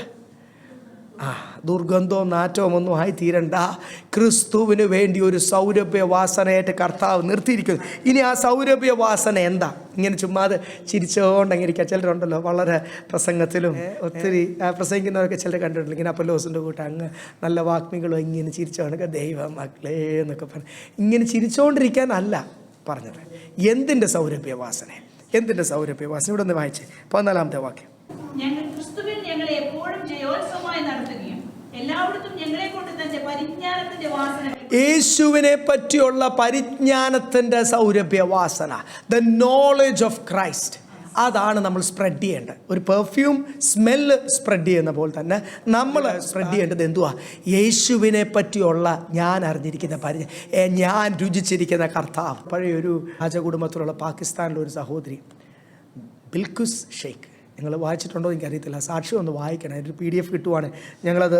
ദുർഗന്ധവും നാറ്റവും ഒന്നും ആയി തീരണ്ട. ക്രിസ്തുവിന് വേണ്ടി ഒരു സൗരഭ്യ വാസനയായിട്ട് കർത്താവ് നിർത്തിയിരിക്കുന്നു. ഇനി ആ സൗരഭ്യ വാസന എന്താ? ഇങ്ങനെ ചുമ്മാതെ ചിരിച്ചുകൊണ്ടെങ്കിരിക്കുക. ചിലരുണ്ടല്ലോ വളരെ പ്രസംഗത്തിലും ഒത്തിരി പ്രസംഗിക്കുന്നവരൊക്കെ ചിലർ കണ്ടിട്ടില്ല, ഇങ്ങനെ അപ്പല്ലോസിൻ്റെ കൂട്ടം അങ്ങ് നല്ല വാഗ്മികളും ഇങ്ങനെ ചിരിച്ചോണ്ടൊക്കെ ദൈവം മക്കളേ എന്നൊക്കെ പറഞ്ഞു ഇങ്ങനെ ചിരിച്ചുകൊണ്ടിരിക്കാനല്ല പറഞ്ഞത്. എന്തിൻ്റെ സൗരഭ്യ വാസന? എന്തിൻ്റെ സൗരഭ്യ വാസന? ഇവിടെ നിന്ന് വായിച്ച് 14-ാമത്തെ വാക്യം. ഞങ്ങൾ ക്രിസ്തുവിൽ ഞങ്ങളെ എപ്പോഴും ജയോത്സവമായി നടത്തുകയും എല്ലായിടത്തും ഞങ്ങളെ കൊണ്ട് തന്റെ പരിജ്ഞാനത്തിന്റെ വാസന, യേശുവിനെ പറ്റിയുള്ള പരിജ്ഞാനത്തിൻ്റെ സൗരഭ്യ വാസന, ദ നോളജ് ഓഫ് ക്രൈസ്റ്റ്, അതാണ് നമ്മൾ സ്പ്രെഡ് ചെയ്യേണ്ടത്. ഒരു പെർഫ്യൂം സ്മെല്ല് സ്പ്രെഡ് ചെയ്യുന്ന പോലെ തന്നെ നമ്മൾ സ്പ്രെഡ് ചെയ്യേണ്ടത് എന്തുവാ? യേശുവിനെ പറ്റിയുള്ള ഞാൻ അറിഞ്ഞിരിക്കുന്ന ഞാൻ രുചിച്ചിരിക്കുന്ന കർത്താവ്. പഴയൊരു രാജകുടുംബത്തിലുള്ള പാകിസ്ഥാനിലൊരു സഹോദരി ബിൽക്കുസ് ഷെയ്ഖ്, നിങ്ങൾ വായിച്ചിട്ടുണ്ടോ എനിക്കറിയത്തില്ല, സാക്ഷ്യം ഒന്ന് വായിക്കണം. ഒരു PDF കിട്ടുവാണ്. ഞങ്ങളത്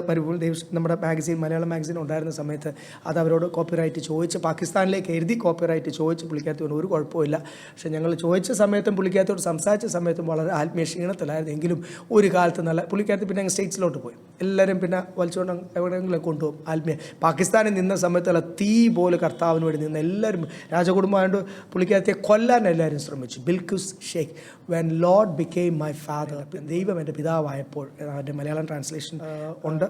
നമ്മുടെ മാഗസീൻ, മലയാളം മാഗസീൻ ഉണ്ടായിരുന്ന സമയത്ത് അത് അവരോട് കോപ്പിറൈറ്റ് ചോദിച്ച് പാകിസ്ഥാനിലേക്ക് എഴുതി കോപ്പിറൈറ്റ് ചോദിച്ച് പുള്ളിക്കാത്തതുകൊണ്ട് ഒരു കുഴപ്പമില്ല. പക്ഷേ ഞങ്ങൾ ചോദിച്ച സമയത്തും പുള്ളിക്കാത്തോട് സംസാരിച്ച സമയത്തും വളരെ ആത്മീയ ക്ഷീണത്തിലായിരുന്നു. എങ്കിലും ഒരു കാലത്ത് നല്ല പുള്ളിക്കാത്ത പിന്നെ അങ്ങ് സ്റ്റേറ്റ്സിലോട്ട് പോയി. എല്ലാവരും പിന്നെ വലിച്ചുകൊണ്ട് എവിടെയെങ്കിലും കൊണ്ടുപോകും. ആത്മീയ പാകിസ്ഥാനിൽ നിന്ന സമയത്തുള്ള തീ പോലെ കർത്താവിന് വേണ്ടി നിന്ന് എല്ലാവരും, രാജകുടുംബമായതുകൊണ്ട് പുള്ളിക്കാത്തെ കൊല്ലാൻ എല്ലാവരും ശ്രമിച്ചു. Bilquis Sheikh, when Lord became my father, ദൈവം എൻ്റെ പിതാവായപ്പോൾ, അതിൻ്റെ മലയാളം ട്രാൻസ്ലേഷൻ ഉണ്ട്.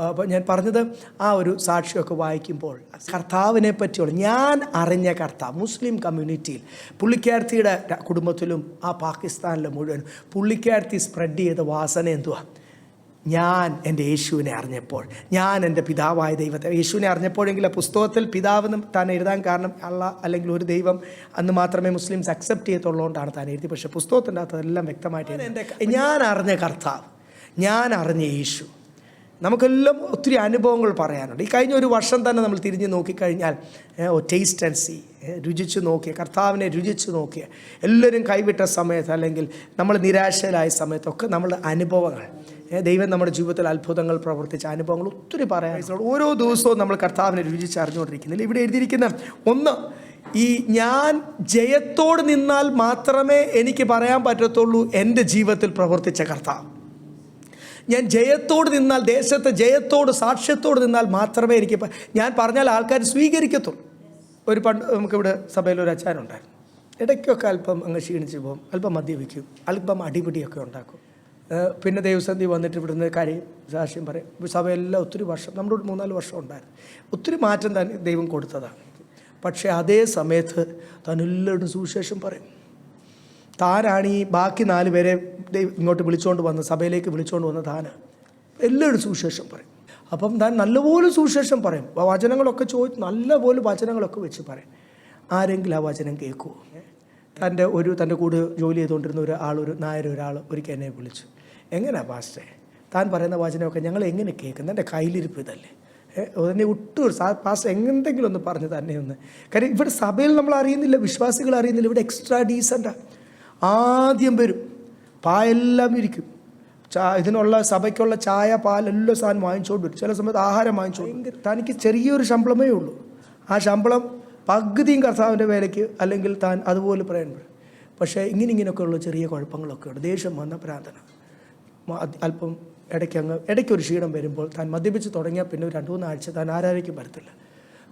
അപ്പോൾ ഞാൻ പറഞ്ഞത് ആ ഒരു സാക്ഷിയൊക്കെ വായിക്കുമ്പോൾ കർത്താവിനെ പറ്റിയുള്ള ഞാൻ അറിഞ്ഞ കർത്താവ് മുസ്ലിം കമ്മ്യൂണിറ്റിയിൽ പുള്ളിക്കാർത്തിയുടെ കുടുംബത്തിലും ആ പാകിസ്ഥാനിലും മുഴുവൻ പുള്ളിക്കാർത്തി സ്പ്രെഡ് ചെയ്ത വാസന എന്തുവാ? ഞാൻ എൻ്റെ യേശുവിനെ അറിഞ്ഞപ്പോൾ, ഞാൻ എൻ്റെ പിതാവായ ദൈവത്തെ യേശുവിനെ അറിഞ്ഞപ്പോഴെങ്കിൽ ആ പുസ്തകത്തിൽ പിതാവെന്ന് താൻ എഴുതാൻ കാരണം അള്ളാഹ് അല്ലെങ്കിൽ ഒരു ദൈവം അന്ന് മാത്രമേ മുസ്ലിംസ് അക്സെപ്റ്റ് ചെയ്യത്തുള്ളതുകൊണ്ടാണ് താൻ എഴുതി. പക്ഷേ പുസ്തകത്തിൻ്റെ അകത്ത് അതെല്ലാം വ്യക്തമായിട്ട് ഞാൻ അറിഞ്ഞ കർത്താവ്, ഞാൻ അറിഞ്ഞ യേശു. നമുക്കെല്ലാം ഒത്തിരി അനുഭവങ്ങൾ പറയാനുണ്ട്. ഈ കഴിഞ്ഞ ഒരു വർഷം തന്നെ നമ്മൾ തിരിഞ്ഞ് നോക്കിക്കഴിഞ്ഞാൽ ടേസ്റ്റ് ആൻഡ് സീ, രുചിച്ച് നോക്കിയ കർത്താവിനെ രുചിച്ച് നോക്കിയ എല്ലാവരും കൈവിട്ട സമയത്ത് അല്ലെങ്കിൽ നമ്മൾ നിരാശയിലായ സമയത്തൊക്കെ നമ്മളുടെ അനുഭവങ്ങൾ, ദൈവം നമ്മുടെ ജീവിതത്തിൽ അത്ഭുതങ്ങൾ പ്രവർത്തിച്ച അനുഭവങ്ങൾ ഒത്തിരി പറയാൻ ഓരോ ദിവസവും നമ്മൾ കർത്താവിനെ രുചിച്ച് അറിഞ്ഞുകൊണ്ടിരിക്കുന്നില്ല. ഇവിടെ എഴുതിയിരിക്കുന്ന ഒന്ന്, ഈ ഞാൻ ജയത്തോട് നിന്നാൽ മാത്രമേ എനിക്ക് പറയാൻ പറ്റത്തുള്ളൂ എൻ്റെ ജീവിതത്തിൽ പ്രവർത്തിച്ച കർത്താവ്. ഞാൻ ജയത്തോട് നിന്നാൽ, ദേശത്തെ ജയത്തോട് സാക്ഷ്യത്തോട് നിന്നാൽ മാത്രമേ എനിക്ക് ഞാൻ പറഞ്ഞാൽ ആൾക്കാർ സ്വീകരിക്കത്തുള്ളൂ. ഒരു പണ്ട് നമുക്കിവിടെ സഭയിലൊരു അച്ചാനുണ്ടായിരുന്നു. ഇടയ്ക്കൊക്കെ അല്പം അങ്ങ് ക്ഷീണിച്ച് പോകും, അല്പം മദ്യപിക്കും, അല്പം അടിപിടിയൊക്കെ ഉണ്ടാക്കും. പിന്നെ ദൈവസന്ധി വന്നിട്ട് ഇവിടുന്ന് കരയും, സാക്ഷ്യം പറയും. സഭയെല്ലാം ഒത്തിരി വർഷം, നമ്മുടെ 3-4 വർഷം ഉണ്ടായിരുന്നു. ഒത്തിരി മാറ്റം തന്നെ ദൈവം കൊടുത്തതാണ്. പക്ഷേ അതേ സമയത്ത് താൻ എല്ലാവരും സുവിശേഷം പറയും. താനാണ് ഈ ബാക്കി 4 പേരെ ഇങ്ങോട്ട് വിളിച്ചുകൊണ്ട് വന്ന് സഭയിലേക്ക് വിളിച്ചുകൊണ്ട് വന്ന താനാണ്. എല്ലാവരും സുവിശേഷം പറയും. അപ്പം താൻ നല്ലപോലെ സുവിശേഷം പറയും. വചനങ്ങളൊക്കെ ചോദിച്ച് നല്ലപോലെ വചനങ്ങളൊക്കെ വെച്ച് പറയും. ആരെങ്കിലും ആ വചനം കേൾക്കുമോ? തൻ്റെ കൂടെ ജോലി ചെയ്തുകൊണ്ടിരുന്ന ഒരു നായർ ഒരാൾ ഒരിക്കൽ എന്നെ വിളിച്ചു. എങ്ങനെയാ പാസ്റ്റേ താൻ പറയുന്ന വചനമൊക്കെ ഞങ്ങൾ എങ്ങനെ കേൾക്കുന്നത്? എൻ്റെ കയ്യിലിരിപ്പ് ഇതല്ലേ? എന്നെ ഒട്ടും പാസ്റ്റർ എന്തെങ്കിലും ഒന്ന് പറഞ്ഞു തന്നെ ഒന്ന്. കാര്യം ഇവിടെ സഭയിൽ നമ്മൾ അറിയുന്നില്ല, വിശ്വാസികൾ അറിയുന്നില്ല. ഇവിടെ എക്സ്ട്രാ ഡീസൻ്റാണ്. ആദ്യം വരും, പായെല്ലാം ഇരിക്കും, ഇതിനുള്ള സഭയ്ക്കുള്ള ചായ, പാലെല്ലാം സാധനം വാങ്ങിച്ചുകൊണ്ട് വരും. ചില സമയത്ത് ആഹാരം വാങ്ങിച്ചുകൊണ്ട്. തനിക്ക് ചെറിയൊരു ശമ്പളമേ ഉള്ളൂ. ആ ശമ്പളം പകുതിയും കർത്താവിൻ്റെ വേലയ്ക്ക് അല്ലെങ്കിൽ താൻ അതുപോലെ പറയാൻ പറ്റും. പക്ഷേ ഇങ്ങനെയൊക്കെയുള്ള ചെറിയ കുഴപ്പങ്ങളൊക്കെ ഉണ്ട്. ദേഷ്യം വന്ന പ്രാർത്ഥന, അല്പം ഇടയ്ക്കൊരു ക്ഷീണം വരുമ്പോൾ താൻ മദ്യപിച്ച് തുടങ്ങിയാൽ പിന്നെ 2-3 ആഴ്ച താൻ ആരാധിക്കും വരത്തില്ല.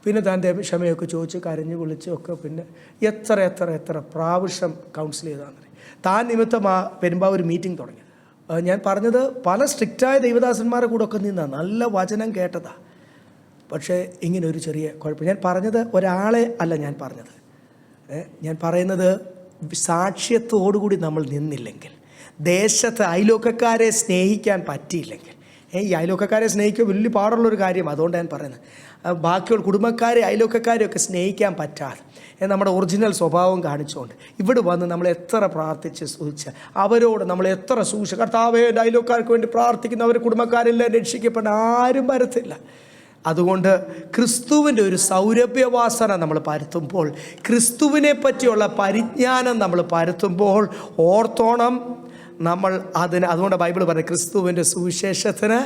പിന്നെ താൻ ക്ഷമയൊക്കെ ചോദിച്ച് കരഞ്ഞ് വിളിച്ചൊക്കെ പിന്നെ എത്ര പ്രാവശ്യം കൗൺസിൽ ചെയ്താൽ താൻ നിമിത്തം പെരുമ്പാവൂർ മീറ്റിംഗ് തുടങ്ങിയത്. ഞാൻ പറഞ്ഞത് പല സ്ട്രിക്റ്റായ ദൈവദാസന്മാരുടെ കൂടെ ഒക്കെ നിന്നാണ്, നല്ല വചനം കേട്ടതാ. പക്ഷേ ഇങ്ങനെ ഒരു ചെറിയ കുഴപ്പം. ഞാൻ പറഞ്ഞത് ഒരാളെ അല്ല ഞാൻ പറഞ്ഞത്. ഞാൻ പറയുന്നത് സാക്ഷ്യത്തോടുകൂടി നമ്മൾ നിന്നില്ലെങ്കിൽ, ദേശത്ത് അയൽവക്കക്കാരെ സ്നേഹിക്കാൻ പറ്റിയില്ലെങ്കിൽ, ഈ അയൽവക്കക്കാരെ സ്നേഹിക്കുക വലിയ പാടുള്ളൊരു കാര്യം. അതുകൊണ്ട് ഞാൻ പറയുന്നത്, ബാക്കിയുള്ള കുടുംബക്കാരെ അയൽവക്കക്കാരെയൊക്കെ സ്നേഹിക്കാൻ പറ്റാതെ നമ്മുടെ ഒറിജിനൽ സ്വഭാവം കാണിച്ചുകൊണ്ട് ഇവിടെ വന്ന് നമ്മൾ എത്ര പ്രാർത്ഥിച്ച് സൂചിച്ച് അവരോട് നമ്മൾ എത്ര സൂക്ഷിച്ച്, കർത്താവേ എൻ്റെ അയൽവക്കാർക്ക് വേണ്ടി പ്രാർത്ഥിക്കുന്ന അവർ കുടുംബക്കാരെല്ലാം രക്ഷിക്കപ്പെട്ട ആരും വരത്തില്ല. അതുകൊണ്ട് ക്രിസ്തുവിൻ്റെ ഒരു സൗരഭ്യവാസന നമ്മൾ പരത്തുമ്പോൾ, ക്രിസ്തുവിനെ പറ്റിയുള്ള പരിജ്ഞാനം നമ്മൾ പരത്തുമ്പോൾ ഓർത്തോണം നമ്മൾ അതുകൊണ്ട് ബൈബിൾ പറയുന്നത് ക്രിസ്തുവിൻ്റെ സുവിശേഷത്തിന്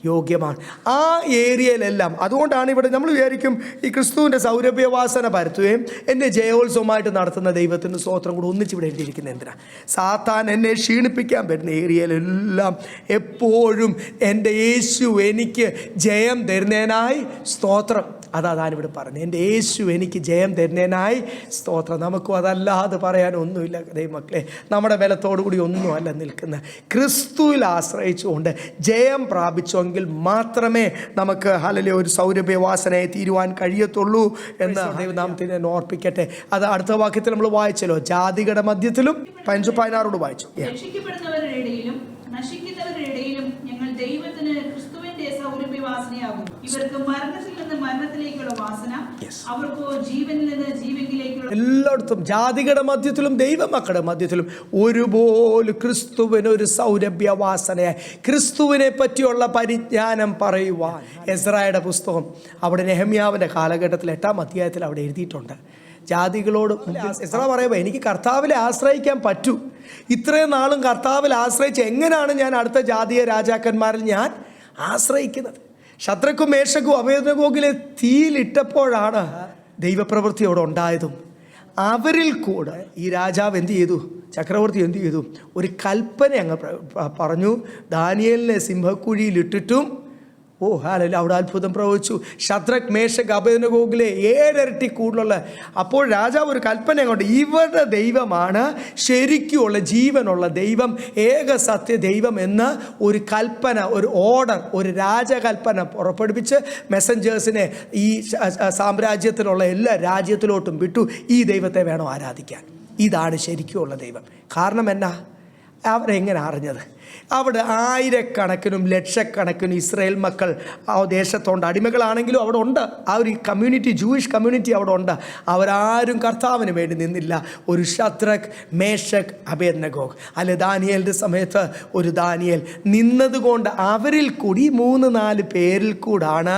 യോഗ്യമാണ്. ആ ഏരിയയിലെല്ലാം അതുകൊണ്ടാണ് ഇവിടെ നമ്മൾ വിചാരിക്കും ഈ ക്രിസ്തുവിൻ്റെ സൗരഭ്യവാസന പരത്തുകയും എന്നെ ജയോത്സവമായിട്ട് നടത്തുന്ന ദൈവത്തിൻ്റെ സ്തോത്രം കൂടെ ഒന്നിച്ചിവിടെ എഴുതിയിരിക്കുന്നത് എന്തിനാ? സാത്താൻ എന്നെ ക്ഷീണിപ്പിക്കാൻ പറ്റുന്ന ഏരിയയിലെല്ലാം എപ്പോഴും എൻ്റെ യേശു എനിക്ക് ജയം തരുന്നതിനായി സ്തോത്രം. അതാണിവിടെ പറഞ്ഞത്, എൻ്റെ യേശു എനിക്ക് ജയം തരുന്നതിനായി സ്തോത്രം. നമുക്കും അതല്ലാതെ പറയാനൊന്നുമില്ല ദൈവമക്കളെ. നമ്മുടെ ബലത്തോടു കൂടി ഒന്നുമല്ല നിൽക്കുന്നത്, ക്രിസ്തുവിൽ ആശ്രയിച്ചുകൊണ്ട് ജയം പ്രാപിച്ചെങ്കിൽ മാത്രമേ നമുക്ക് ഹല്ലേലൂയ ഒരു സൗരഭ്യവാസനയെ തീരുവാൻ കഴിയത്തുള്ളൂ എന്ന് ദൈവനാമത്തിനെ ഓർപ്പിക്കട്ടെ. അത് അടുത്ത വാക്യത്തിൽ നമ്മൾ വായിച്ചല്ലോ, ജാതികളുടെ മധ്യത്തിലും 15-16 വായിച്ചു. രക്ഷിക്കപ്പെടുന്നവരുടെ ഇടയിലും നശിക്കുന്നവരുടെ ഇടയിലും ഞങ്ങൾ ദൈവത്തിന് ക്രിസ്തുവിന്റെ സൗരഭ്യവാസനയാകും. ഇവർക്ക് മരണത്തിൽ നിന്ന് മരണത്തിലേക്കുള്ള വാസന, അവർക്കോ ജീവനിൽ നിന്ന് ജീവനിലേക്കുള്ള. എല്ലായിടത്തും ജാതികളുടെ മധ്യത്തിലും ദൈവമക്കളുടെ മധ്യത്തിലും ഒരുപോലെ ക്രിസ്തുവിനൊരു സൗരഭ്യവാസനയായി ക്രിസ്തുവിനെ പറ്റിയുള്ള പരിജ്ഞാനം പറയുവാൻ. എസ്രായുടെ പുസ്തകം അവിടെ നെഹമ്യാവിൻ്റെ കാലഘട്ടത്തിൽ 8-ാം അധ്യായത്തിൽ അവിടെ എഴുതിയിട്ടുണ്ട്. ജാതികളോട് എസ്രാ പറയുമ്പോൾ എനിക്ക് കർത്താവിലെ ആശ്രയിക്കാൻ പറ്റൂ, ഇത്രയും നാളും കർത്താവിൽ ആശ്രയിച്ച് എങ്ങനെയാണ് ഞാൻ അടുത്ത ജാതീയ രാജാക്കന്മാരിൽ ഞാൻ ആശ്രയിക്കുന്നത്? ശദ്രക്കും മേശക്കും അബേദ്നെഗോഗിലെ തീയിലിട്ടപ്പോഴാണ് ദൈവപ്രവൃത്തി അവിടെ ഉണ്ടായതും. അവരിൽ കൂടെ ഈ രാജാവ് എന്ത് ചെയ്തു? ചക്രവർത്തി എന്ത് ചെയ്തു? ഒരു കൽപ്പന അങ്ങ് പറഞ്ഞു, ദാനിയേലിനെ സിംഹക്കുഴിയിലിട്ടിട്ടും ഹല്ലേലൂയ അവിടെ അത്ഭുതം പ്രവചിച്ചു. ശദ്രക് മേശക് അബേദ്നെഗോഗിലെ 7 ഇരട്ടി കൂടുതലുള്ള. അപ്പോൾ രാജാവ് ഒരു കൽപ്പന കൊണ്ട് ഇവരുടെ ദൈവമാണ് ശരിക്കുള്ള ജീവനുള്ള ദൈവം, ഏക സത്യ ദൈവം എന്ന ഒരു കൽപ്പന, ഒരു ഓർഡർ, ഒരു രാജകൽപ്പന പുറപ്പെടുവിച്ച് മെസ്സഞ്ചേഴ്സിനെ ഈ സാമ്രാജ്യത്തിലുള്ള എല്ലാ രാജ്യത്തിലോട്ടും വിട്ടു. ഈ ദൈവത്തെ വേണം ആരാധിക്കാൻ, ഇതാണ് ശരിക്കുള്ള ദൈവം. കാരണം എന്നാ? അവരെങ്ങനെ അറിഞ്ഞത്? അവിടെ ആയിരക്കണക്കിനും ലക്ഷക്കണക്കിനും ഇസ്രായേൽ മക്കൾ ആ ദേശത്തുണ്ട്. അടിമകളാണെങ്കിലും അവിടെ ഉണ്ട്. ആ ഒരു കമ്മ്യൂണിറ്റി, ജൂയിഷ് കമ്മ്യൂണിറ്റി അവിടെ ഉണ്ട്. അവരാരും കർത്താവിന് വേണ്ടി നിന്നില്ല. ഒരു ശദ്രക് മേശക് അബേദ്നെഗോഗ് അല്ലെ ദാനിയേലിൻ്റെ സമയത്ത് ഒരു ദാനിയേൽ നിന്നതുകൊണ്ട് അവരിൽ കൂടി 3-4 പേരിൽ കൂടാണ്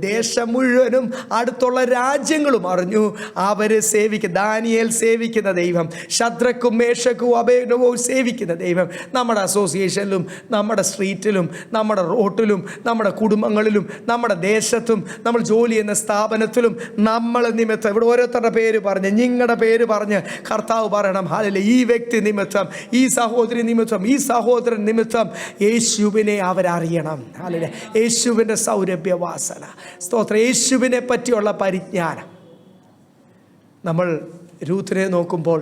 ദേശം മുഴുവനും അടുത്തുള്ള രാജ്യങ്ങളും അറിഞ്ഞു അവരെ സേവിക്കുന്ന ദാനിയേൽ സേവിക്കുന്ന ദൈവം, ശദ്രക്കും മേശക്കും അബേദ്നെഗോഗ് സേവിക്കുന്ന ദൈവം നമ്മുടെ അസോസിയേഷനിലും നമ്മുടെ സ്ട്രീറ്റിലും നമ്മുടെ റോട്ടിലും നമ്മുടെ കുടുംബങ്ങളിലും നമ്മുടെ ദേശത്തും നമ്മൾ ജോലി ചെയ്യുന്ന സ്ഥാപനത്തിലും നമ്മൾ നിമിത്തം ഇവിടെ ഓരോരുത്തരുടെ പേര് പറഞ്ഞ് നിങ്ങളുടെ പേര് പറഞ്ഞ് കർത്താവ് പറയണം, ഹല്ലേലൂയ, ഈ വ്യക്തി നിമിത്തം, ഈ സഹോദരി നിമിത്തം, ഈ സഹോദരൻ നിമിത്തം യേശുവിനെ അവരറിയണം. ഹല്ലേലൂയ, യേശുവിൻ്റെ സൗരഭ്യവാസന, സ്തോത്രം, യേശുവിനെ പറ്റിയുള്ള പരിജ്ഞാനം. നമ്മൾ രൂത്തിനെ നോക്കുമ്പോൾ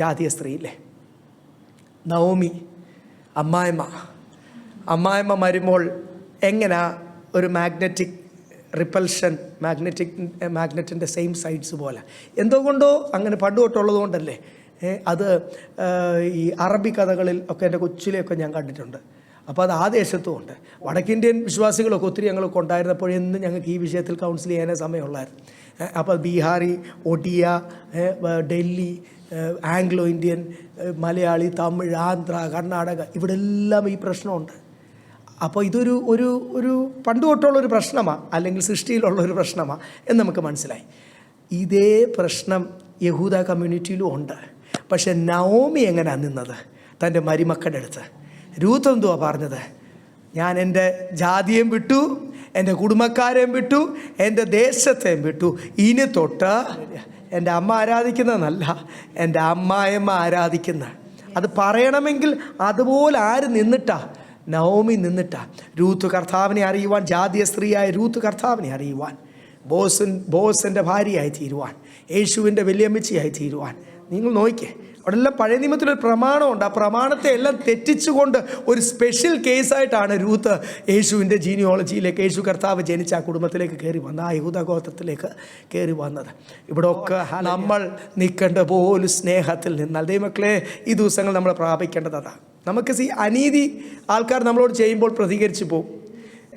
ജാതീയ സ്ത്രീയില്ലേ, നവോമി അമ്മായിമ്മ മരുമോൾ എങ്ങനെ ഒരു മാഗ്നറ്റിക് റിപ്പൽഷൻ, മാഗ്നറ്റിൻ്റെ സെയിം സൈഡ്സ് പോലെ എന്തുകൊണ്ടോ അങ്ങനെ പണ്ട് തൊട്ടുള്ളത് കൊണ്ടല്ലേ. അത് ഈ അറബി കഥകളിൽ ഒക്കെ എൻ്റെ കൊച്ചിലെയൊക്കെ ഞാൻ കണ്ടിട്ടുണ്ട്. അപ്പോൾ അത് ആ ദേശത്തും ഉണ്ട്. വടക്കിന്ത്യൻ വിശ്വാസികളൊക്കെ ഒത്തിരി ഞങ്ങൾക്ക് ഉണ്ടായിരുന്നപ്പോഴെന്നും ഞങ്ങൾക്ക് ഈ വിഷയത്തിൽ കൗൺസിൽ ചെയ്യാനേ സമയമുള്ളായിരുന്നു. അപ്പോൾ ബീഹാറി, ഒഡിയ, ഡൽഹി, ആംഗ്ലോ ഇന്ത്യൻ, മലയാളി, തമിഴ്, ആന്ധ്ര, കർണാടക, ഇവിടെ എല്ലാം ഈ പ്രശ്നമുണ്ട്. അപ്പോൾ ഇതൊരു ഒരു ഒരു പണ്ട് തൊട്ടുള്ളൊരു പ്രശ്നമാണ്, അല്ലെങ്കിൽ സൃഷ്ടിയിലുള്ളൊരു പ്രശ്നമാണ് എന്ന് നമുക്ക് മനസ്സിലായി. ഇതേ പ്രശ്നം യഹൂദ കമ്മ്യൂണിറ്റിയിലും ഉണ്ട്. പക്ഷെ നവോമി എങ്ങനെയാണ് നിന്നത്? തൻ്റെ മരുമക്കളുടെ അടുത്ത്. രൂത്ത് എന്തുവാ പറഞ്ഞത്? ഞാൻ എൻ്റെ ജാതിയെയും വിട്ടു, എൻ്റെ കുടുംബക്കാരെയും വിട്ടു, എൻ്റെ ദേശത്തെയും വിട്ടു. ഇനി തൊട്ട് എൻ്റെ അമ്മ ആരാധിക്കുന്നതെന്നല്ല, എൻ്റെ അമ്മായിയമ്മ ആരാധിക്കുന്ന. അത് പറയണമെങ്കിൽ അതുപോലെ ആര് നിന്നിട്ടാ? നവോമി നിന്നിട്ടാ. രൂത്ത് കർത്താവിനെ അറിയുവാൻ, ജാതീയ സ്ത്രീയായ രൂത്ത് കർത്താവിനെ അറിയുവാൻ, ബോസിൻ്റെ ഭാര്യയായി തീരുവാൻ, യേശുവിൻ്റെ വലിയമ്മച്ചിയായി തീരുവാൻ. നിങ്ങൾ നോക്കിക്കേ, അവിടെ എല്ലാം പഴയ നിയമത്തിലൊരു പ്രമാണമുണ്ട്. ആ പ്രമാണത്തെ എല്ലാം തെറ്റിച്ചുകൊണ്ട് ഒരു സ്പെഷ്യൽ കേസായിട്ടാണ് രൂത്ത് യേശുവിൻ്റെ ജീനിയോളജിയിലേക്ക്, യേശു കർത്താവ് ജനിച്ച ആ കുടുംബത്തിലേക്ക് കയറി വന്നത്, ആ യഹൂദ ഗോത്രത്തിലേക്ക് കയറി വന്നത്. ഇവിടെ ഒക്കെ നമ്മൾ നിൽക്കേണ്ട പോലും സ്നേഹത്തിൽ നിന്നാൽ ദൈവമക്കളെ ഈ ദിവസങ്ങൾ നമ്മൾ പ്രാപിക്കേണ്ടത് അതാണ്. നമുക്ക് അനീതി ആൾക്കാർ നമ്മളോട് ചെയ്യുമ്പോൾ പ്രതികരിച്ച് പോകും,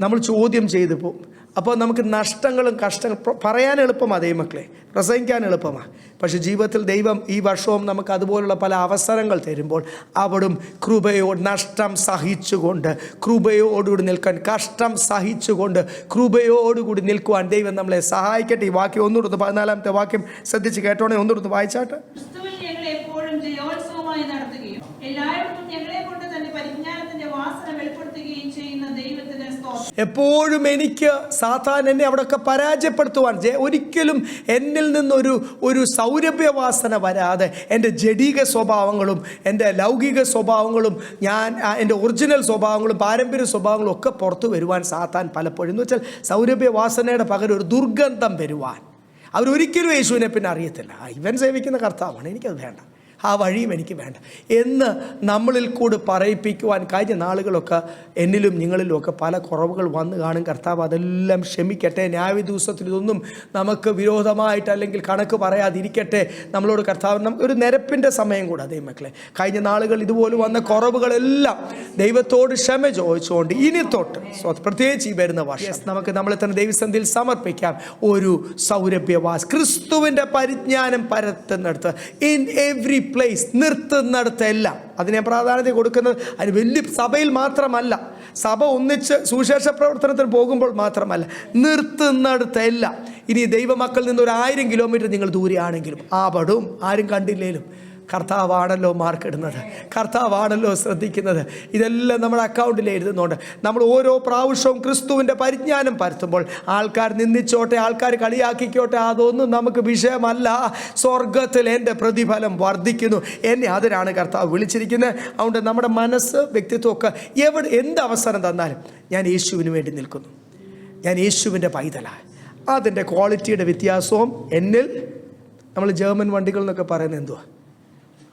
നമ്മൾ ചോദ്യം ചെയ്തു പോകും. അപ്പോൾ നമുക്ക് നഷ്ടങ്ങളും കഷ്ടങ്ങളും പറയാൻ എളുപ്പമാണ് ദൈവമക്കളെ, പ്രസംഗിക്കാൻ എളുപ്പമാണ്. പക്ഷേ ജീവിതത്തിൽ ദൈവം ഈ വർഷവും നമുക്ക് അതുപോലുള്ള പല അവസരങ്ങൾ തരുമ്പോൾ അവിടും കൃപയോട് നഷ്ടം സഹിച്ചുകൊണ്ട് കൃപയോടുകൂടി നിൽക്കാൻ, കഷ്ടം സഹിച്ചുകൊണ്ട് കൃപയോടുകൂടി നിൽക്കുവാൻ ദൈവം നമ്മളെ സഹായിക്കട്ടെ. ഈ വാക്യം ഒന്നുകൂടെ 14-ാമത്തെ വാക്യം ശ്രദ്ധിച്ച് കേട്ടോണേ, ഒന്നുകൂടെ വായിച്ചാട്ടെ. ക്രിസ്തുവിൽ ഞങ്ങളെ എപ്പോഴും ജയോത്സവമായി നടത്തുകയും എല്ലായിടത്തും ഞങ്ങളെ കൊണ്ട് തന്നെ പരിജ്ഞാനത്തിന്റെ വാസന വെളിപ്പെടുത്തുകയും ചെയ്യുന്ന ദൈവത്തിന് സ്തോത്രം. എപ്പോഴും എനിക്ക് സാത്താൻ എന്നെ അവിടെയൊക്കെ പരാജയപ്പെടുത്തുവാൻ, ഒരിക്കലും എന്നിൽ നിന്നൊരു സൗരഭ്യവാസന വരാതെ എൻ്റെ ജഡീക സ്വഭാവങ്ങളും എൻ്റെ ലൗകിക സ്വഭാവങ്ങളും എൻ്റെ ഒറിജിനൽ സ്വഭാവങ്ങളും പാരമ്പര്യ സ്വഭാവങ്ങളും ഒക്കെ പുറത്തു വരുവാൻ സാത്താൻ പലപ്പോഴും, എന്ന് വെച്ചാൽ സൗരഭ്യവാസനയുടെ പകരം ഒരു ദുർഗന്ധം വരുവാൻ. അവരൊരിക്കലും യേശുവിനെ പിന്നെ അറിയത്തില്ല, ഇവൻ സേവിക്കുന്ന കർത്താവാണ്, എനിക്കത് വേണ്ട, ആ വഴിയും എനിക്ക് വേണ്ട എന്ന് നമ്മളിൽ കൂടി പറയിപ്പിക്കുവാൻ കഴിഞ്ഞ നാളുകളൊക്കെ എന്നിലും നിങ്ങളിലും ഒക്കെ പല കുറവുകൾ വന്നു കാണും. കർത്താവ് അതെല്ലാം ക്ഷമിക്കട്ടെ. ന്യായ ദിവസത്തിൽ ഇതൊന്നും നമുക്ക് വിരോധമായിട്ട് അല്ലെങ്കിൽ കണക്ക് പറയാതിരിക്കട്ടെ. നമ്മളോട് കർത്താവ് ഒരു നിരപ്പിൻ്റെ സമയം കൂടെ അതേ മക്കളെ, കഴിഞ്ഞ നാളുകൾ ഇതുപോലെ വന്ന കുറവുകളെല്ലാം ദൈവത്തോട് ക്ഷമ ചോദിച്ചുകൊണ്ട് ഇനി തൊട്ട് പ്രത്യേകിച്ച് ഈ വരുന്ന വർഷം നമുക്ക് നമ്മളെ തന്നെ ദൈവസന്നിധിയിൽ സമർപ്പിക്കാം. ഒരു സൗരഭ്യവാസ് ക്രിസ്തുവിൻ്റെ പരിജ്ഞാനം പരത്തുന്നിടത്ത്, ഇൻ എവ്രി പ്ലേസ്, നിർത്തുന്നിടത്തെല്ലാം അതിനെ പ്രാധാന്യത കൊടുക്കുന്നത്. അതിന് വലിയ സഭയിൽ മാത്രമല്ല, സഭ ഒന്നിച്ച് സുവിശേഷ പ്രവർത്തനത്തിന് പോകുമ്പോൾ മാത്രമല്ല, നിർത്തുന്നിടത്തെല്ലാം. ഇനി ദൈവമക്കളിൽ നിന്ന് 1000 കിലോമീറ്റർ നിങ്ങൾ ദൂരെയാണെങ്കിലും ആവടും ആരും കണ്ടില്ലേലും കർത്താവാണല്ലോ മാർക്കിടുന്നത്, കർത്താവാണല്ലോ ശ്രദ്ധിക്കുന്നത്. ഇതെല്ലാം നമ്മുടെ അക്കൗണ്ടിൽ എഴുതുന്നുണ്ട്. നമ്മൾ ഓരോ പ്രാവശ്യവും ക്രിസ്തുവിൻ്റെ പരിജ്ഞാനം പരത്തുമ്പോൾ ആൾക്കാർ നിന്ദിച്ചോട്ടെ, ആൾക്കാർ കളിയാക്കിക്കോട്ടെ, അതൊന്നും നമുക്ക് വിഷയമല്ല. സ്വർഗത്തിൽ എൻ്റെ പ്രതിഫലം വർദ്ധിക്കുന്നു. എന്നെ അതിനാണ് കർത്താവ് വിളിച്ചിരിക്കുന്നത്. അതുകൊണ്ട് നമ്മുടെ മനസ്സ്, വ്യക്തിത്വമൊക്കെ എന്ത് അവസരം തന്നാലും ഞാൻ യേശുവിന് വേണ്ടി നിൽക്കുന്നു, ഞാൻ യേശുവിൻ്റെ പൈതലാണ്. അതിൻ്റെ ക്വാളിറ്റിയുടെ വ്യത്യാസവും എന്നിൽ. നമ്മൾ ജർമ്മൻ വണ്ടികൾ എന്നൊക്കെ പറയുന്നത് എന്തുവാ,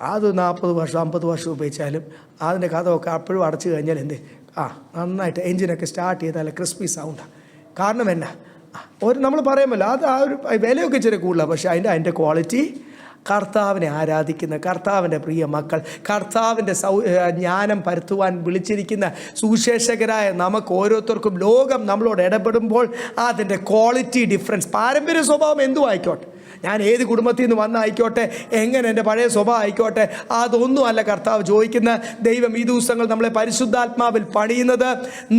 അത് 40 വർഷം 50 വർഷം ഉപയോഗിച്ചാലും അതിൻ്റെ കഥമൊക്കെ അപ്പോഴും അടച്ചു കഴിഞ്ഞാൽ നന്നായിട്ട് എൻജിനൊക്കെ സ്റ്റാർട്ട് ചെയ്താൽ ക്രിസ്പി സൗണ്ടാണ്. കാരണം എന്നാ, നമ്മൾ പറയുമല്ലോ അത് ആ ഒരു വിലയൊക്കെ ഇച്ചിരി കൂടുതലാണ്, പക്ഷേ അതിൻ്റെ ക്വാളിറ്റി. കർത്താവിനെ ആരാധിക്കുന്ന കർത്താവിൻ്റെ പ്രിയ മക്കൾ, കർത്താവിൻ്റെ ജ്ഞാനം പരത്തുവാൻ വിളിച്ചിരിക്കുന്ന സുവിശേഷകരായ നമുക്ക് ഓരോരുത്തർക്കും ലോകം നമ്മളോട് ഇടപെടുമ്പോൾ അതിൻ്റെ ക്വാളിറ്റി ഡിഫറൻസ്, പാരമ്പര്യ സ്വഭാവം എന്തും ആയിക്കോട്ടെ, ഞാൻ ഏത് കുടുംബത്തിൽ നിന്ന് വന്നായിക്കോട്ടെ, എങ്ങനെ എൻ്റെ പഴയ സ്വഭാവം ആയിക്കോട്ടെ, അതൊന്നുമല്ല കർത്താവ് ചോദിക്കുന്ന. ദൈവം ഈ ദിവസങ്ങൾ നമ്മളെ പരിശുദ്ധാത്മാവിൽ പണിയുന്നത്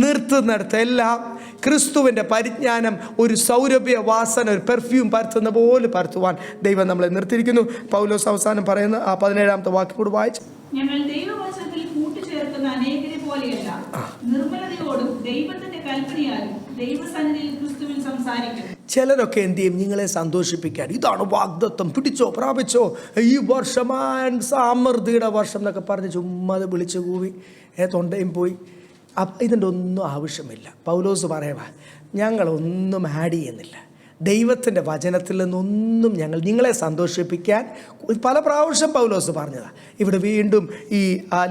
നിർത്തുന്നിടത്തെല്ലാം ക്രിസ്തുവിൻ്റെ പരിജ്ഞാനം ഒരു സൗരഭ്യ വാസന, ഒരു പെർഫ്യൂം പരത്തുന്ന പോലെ പരത്തുവാൻ ദൈവം നമ്മളെ നിർത്തിയിരിക്കുന്നു. പൗലോസ് അവസാനം പറയുന്ന ആ 17-ാമത്തെ വാക്യം കൂടി വായിച്ചു. ഞങ്ങൾ ദൈവവചനത്തിൽ കൂട്ടിച്ചേർക്കുന്ന അനേകരെ പോലെയല്ല, നിർമ്മലതയോടും ദൈവത്തിന്റെ കൽപ്പനയാലും ദൈവസന്നിധിയിൽ ക്രിസ്തുവിൽ സംസാരിക്കും. ചിലരൊക്കെ എന്ത് ചെയ്യും, നിങ്ങളെ സന്തോഷിപ്പിക്കാൻ, ഇതാണ് വാഗ്ദത്തം, പിടിച്ചോ പ്രാപിച്ചോ, ഈ വർഷം സമൃദ്ധിയുടെ വർഷം എന്നൊക്കെ പറഞ്ഞ് ചുമ്മാ വിളിച്ചു കൂവി തൊണ്ടയും പോയി. ഇതിൻ്റെ ഒന്നും ആവശ്യമില്ല. പൗലോസ് പറയുക, ഞങ്ങളൊന്നും ആഡ് ചെയ്യുന്നില്ല. ദൈവത്തിൻ്റെ വചനത്തിൽ നിന്നൊന്നും നിങ്ങളെ സന്തോഷിപ്പിക്കാൻ പല പ്രാവശ്യം പൗലോസ് പറഞ്ഞതാണ്. ഇവിടെ വീണ്ടും ഈ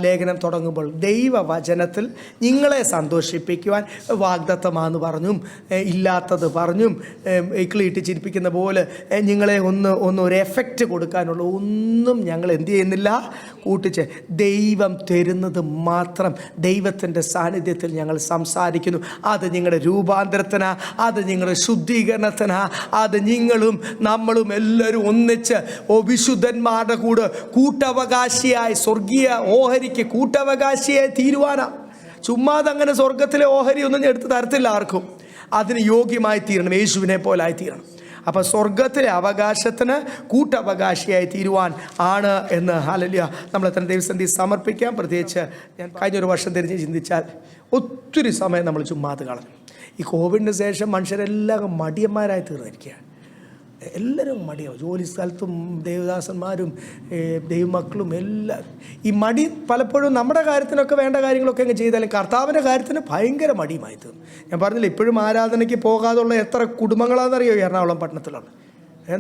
ലേഖനം തുടങ്ങുമ്പോൾ ദൈവവചനത്തിൽ നിങ്ങളെ സന്തോഷിപ്പിക്കുവാൻ വാഗ്ദത്തമാണെന്ന് പറഞ്ഞും ഇല്ലാത്തത് പറഞ്ഞും ഇക്കിളിയിട്ട് ചിരിപ്പിക്കുന്ന പോലെ നിങ്ങളെ ഒരു എഫക്റ്റ് കൊടുക്കാനുള്ള ഒന്നും ഞങ്ങൾ എന്ത് ചെയ്യുന്നില്ല, കൂട്ടിച്ച് ദൈവം തരുന്നത് മാത്രം ദൈവത്തിൻ്റെ സാന്നിധ്യത്തിൽ ഞങ്ങൾ സംസാരിക്കുന്നു. അത് നിങ്ങളുടെ രൂപാന്തരത്തിനാ, അത് നിങ്ങളുടെ ശുദ്ധീകരണത്തിനാ, അത് നിങ്ങളും നമ്മളും എല്ലാവരും ഒന്നിച്ച് വിശുദ്ധന്മാരുടെ കൂടെ കൂട്ടവകാശിയായി സ്വർഗീയ ഓഹരിക്ക് കൂട്ടവകാശിയായി തീരുവാനാ. ചുമ്മാതങ്ങനെ സ്വർഗത്തിലെ ഓഹരി ഒന്നും എടുത്ത് തരത്തില്ല ആർക്കും. അതിന് യോഗ്യമായി തീരണം, യേശുവിനെ പോലായി തീരണം. അപ്പോൾ സ്വർഗത്തിലെ അവകാശത്തിന് കൂട്ടവകാശിയായി തീരുവാൻ ആണ് എന്ന് ഹല്ലേലൂയ നമ്മളെ തന്നെ ദൈവസന്നിധിയിൽ സമർപ്പിക്കാം. പ്രത്യേകിച്ച് ഞാൻ കഴിഞ്ഞൊരു വർഷം തിരിഞ്ഞ് ചിന്തിച്ചാൽ ഒത്തിരി സമയം നമ്മൾ ചുമ്മാത് കളഞ്ഞു. ഈ കോവിഡിന് ശേഷം മനുഷ്യരെല്ലാം മടിയന്മാരായി തീർന്നിരിക്കുകയാണ്. എല്ലാവരും മടിയാവും. ജോലി സ്ഥലത്തും ദേവദാസന്മാരും ദൈവമക്കളും എല്ലാം ഈ മടി പലപ്പോഴും നമ്മുടെ കാര്യത്തിനൊക്കെ വേണ്ട കാര്യങ്ങളൊക്കെ അങ്ങ് ചെയ്താലും കർത്താവിൻ്റെ കാര്യത്തിന് ഭയങ്കര മടിയുമായി തീർന്നു. ഞാൻ പറഞ്ഞില്ല, ഇപ്പോഴും ആരാധനയ്ക്ക് പോകാതുള്ള എത്ര കുടുംബങ്ങളാണെന്നറിയോ എറണാകുളം പട്ടണത്തിലാണ്.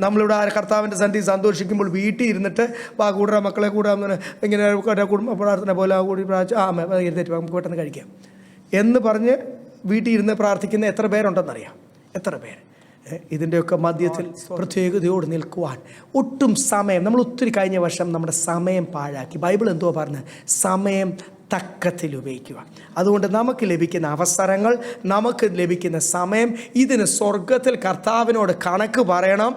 നമ്മളിവിടെ കർത്താവിൻ്റെ സന്നിധി സന്തോഷിക്കുമ്പോൾ വീട്ടിൽ ഇരുന്നിട്ട് കൂടറ മക്കളെ കൂടെ ഇങ്ങനെ കുടുംബ പ്രാർത്ഥന പോലെ കൂടി പ്രാർത്ഥിച്ച് നമുക്ക് പെട്ടെന്ന് കഴിക്കാം എന്ന് പറഞ്ഞ് വീട്ടിൽ ഇരുന്ന് പ്രാർത്ഥിക്കുന്ന എത്ര പേരുണ്ടെന്നറിയാം, എത്ര പേര്. ഇതിൻ്റെയൊക്കെ മധ്യത്തിൽ പ്രത്യേകതയോട് നിൽക്കുവാൻ ഒട്ടും സമയം നമ്മൾ ഒത്തിരി കഴിഞ്ഞ വർഷം നമ്മുടെ സമയം പാഴാക്കി. ബൈബിൾ എന്തോ പറഞ്ഞത്, സമയം തക്കത്തിൽ ഉപയോഗിക്കുക. അതുകൊണ്ട് നമുക്ക് ലഭിക്കുന്ന അവസരങ്ങൾ, നമുക്ക് ലഭിക്കുന്ന സമയം, ഇതിന് സ്വർഗത്തിൽ കർത്താവിനോട് കണക്ക് പറയണം.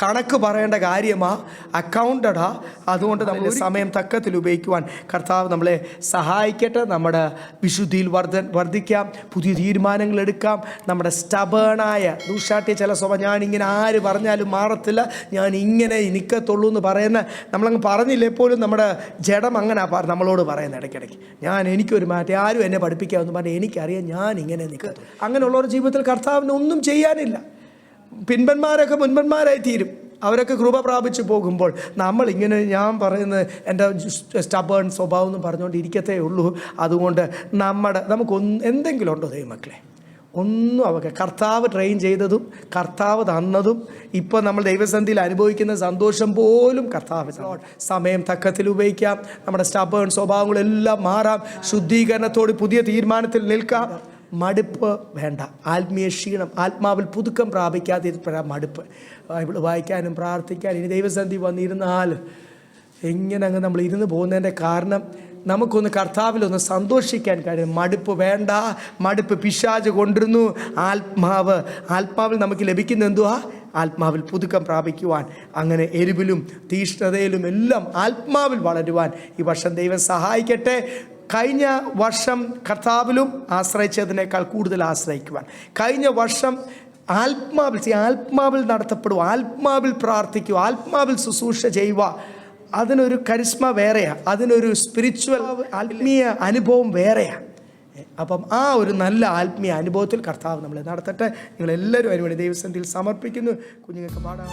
കണക്ക് പറയേണ്ട കാര്യമാണ്, അക്കൗണ്ടഡാ. അതുകൊണ്ട് നമ്മൾ സമയം തക്കത്തിൽ ഉപയോഗിക്കുവാൻ കർത്താവ് നമ്മളെ സഹായിക്കട്ടെ. നമ്മുടെ വിശുദ്ധിയിൽ വർദ്ധിക്കാം, പുതിയ തീരുമാനങ്ങൾ എടുക്കാം. നമ്മുടെ സ്റ്റബേണായ ദൂഷാട്ടിയ ചില സ്വഭാവം, ഞാനിങ്ങനെ ആര് പറഞ്ഞാലും മാറത്തില്ല, ഞാൻ ഇങ്ങനെ നിൽക്കത്തുള്ളൂ എന്ന് പറയുന്ന, നമ്മളങ്ങ് പറഞ്ഞില്ലേ പോലും നമ്മുടെ ജഡം അങ്ങനെ നമ്മളോട് പറയുന്നത് ഇടയ്ക്കിടയ്ക്ക്, എനിക്കൊരു മാറ്റം, ആരും എന്നെ പഠിപ്പിക്കാമെന്ന് പറഞ്ഞാൽ എനിക്കറിയാം ഞാൻ ഇങ്ങനെ നിൽക്കത്തുള്ളൂ. അങ്ങനെയുള്ളവരുടെ ജീവിതത്തിൽ കർത്താവിന് ഒന്നും ചെയ്യാനില്ല. പിൻപന്മാരൊക്കെ മുൻപന്മാരായി തീരും. അവരൊക്കെ കൃപ പ്രാപിച്ചു പോകുമ്പോൾ നമ്മളിങ്ങനെ ഞാൻ പറയുന്നത് എൻ്റെ സ്റ്റബേൺ സ്വഭാവം എന്ന് പറഞ്ഞുകൊണ്ട് ഇരിക്കത്തേ ഉള്ളൂ. അതുകൊണ്ട് നമുക്കൊന്നും എന്തെങ്കിലും ഉണ്ടോ ദൈവമക്കളെ? ഒന്നും അവർക്ക് കർത്താവ് ട്രെയിൻ ചെയ്തതും കർത്താവ് തന്നതും ഇപ്പോൾ നമ്മൾ ദൈവസന്ധിയിൽ അനുഭവിക്കുന്ന സന്തോഷം പോലും കർത്താവ്. സമയം തക്കത്തിൽ ഉപയോഗിക്കാം, നമ്മുടെ സ്റ്റബേൺ സ്വഭാവങ്ങളെല്ലാം മാറാം, ശുദ്ധീകരണത്തോട് പുതിയ തീരുമാനത്തിൽ നിൽക്കാം. മടുപ്പ് വേണ്ട, ആത്മീയ ക്ഷീണം, ആത്മാവിൽ പുതുക്കം പ്രാപിക്കാതിരിപ്പോഴാണ് മടുപ്പ്. ബൈബിൾ വായിക്കാനും പ്രാർത്ഥിക്കാനും ഇനി ദൈവസന്ധി വന്നിരുന്നാൽ എങ്ങനെ അങ്ങ് നമ്മൾ ഇരുന്ന് പോകുന്നതിൻ്റെ കാരണം നമുക്കൊന്ന് കർത്താവിലൊന്ന് സന്തോഷിക്കാൻ കഴിയും. മടുപ്പ് വേണ്ട, മടുപ്പ് പിശാച് കൊണ്ടിരുന്നു. ആത്മാവിൽ നമുക്ക് ലഭിക്കുന്ന എന്തുവാ? ആത്മാവിൽ പുതുക്കം പ്രാപിക്കുവാൻ, അങ്ങനെ എരിവിലും തീഷ്ണതയിലും എല്ലാം ആത്മാവിൽ വളരുവാൻ ഈ വർഷം ദൈവം സഹായിക്കട്ടെ. കഴിഞ്ഞ വർഷം കർത്താവിലും ആശ്രയിച്ചതിനേക്കാൾ കൂടുതൽ ആശ്രയിക്കുവാൻ, കഴിഞ്ഞ വർഷം ആത്മാവിൽ നടത്തപ്പെടുക, ആത്മാവിൽ പ്രാർത്ഥിക്കുക, ആത്മാവിൽ ശുശ്രൂഷ ചെയ്യുക. അതിനൊരു കരിസ്മ വേറെയാണ്, അതിനൊരു സ്പിരിച്വൽ ആത്മീയ അനുഭവം വേറെയാണ്. അപ്പം ആ ഒരു നല്ല ആത്മീയ അനുഭവത്തിൽ കർത്താവ് നമ്മളെ നടത്തട്ടെ. നിങ്ങളെല്ലാവരും അതിനുവേണ്ടി ദൈവസന്നിധിയിൽ സമർപ്പിക്കുന്നു. കുഞ്ഞുങ്ങൾക്ക് പാടാം.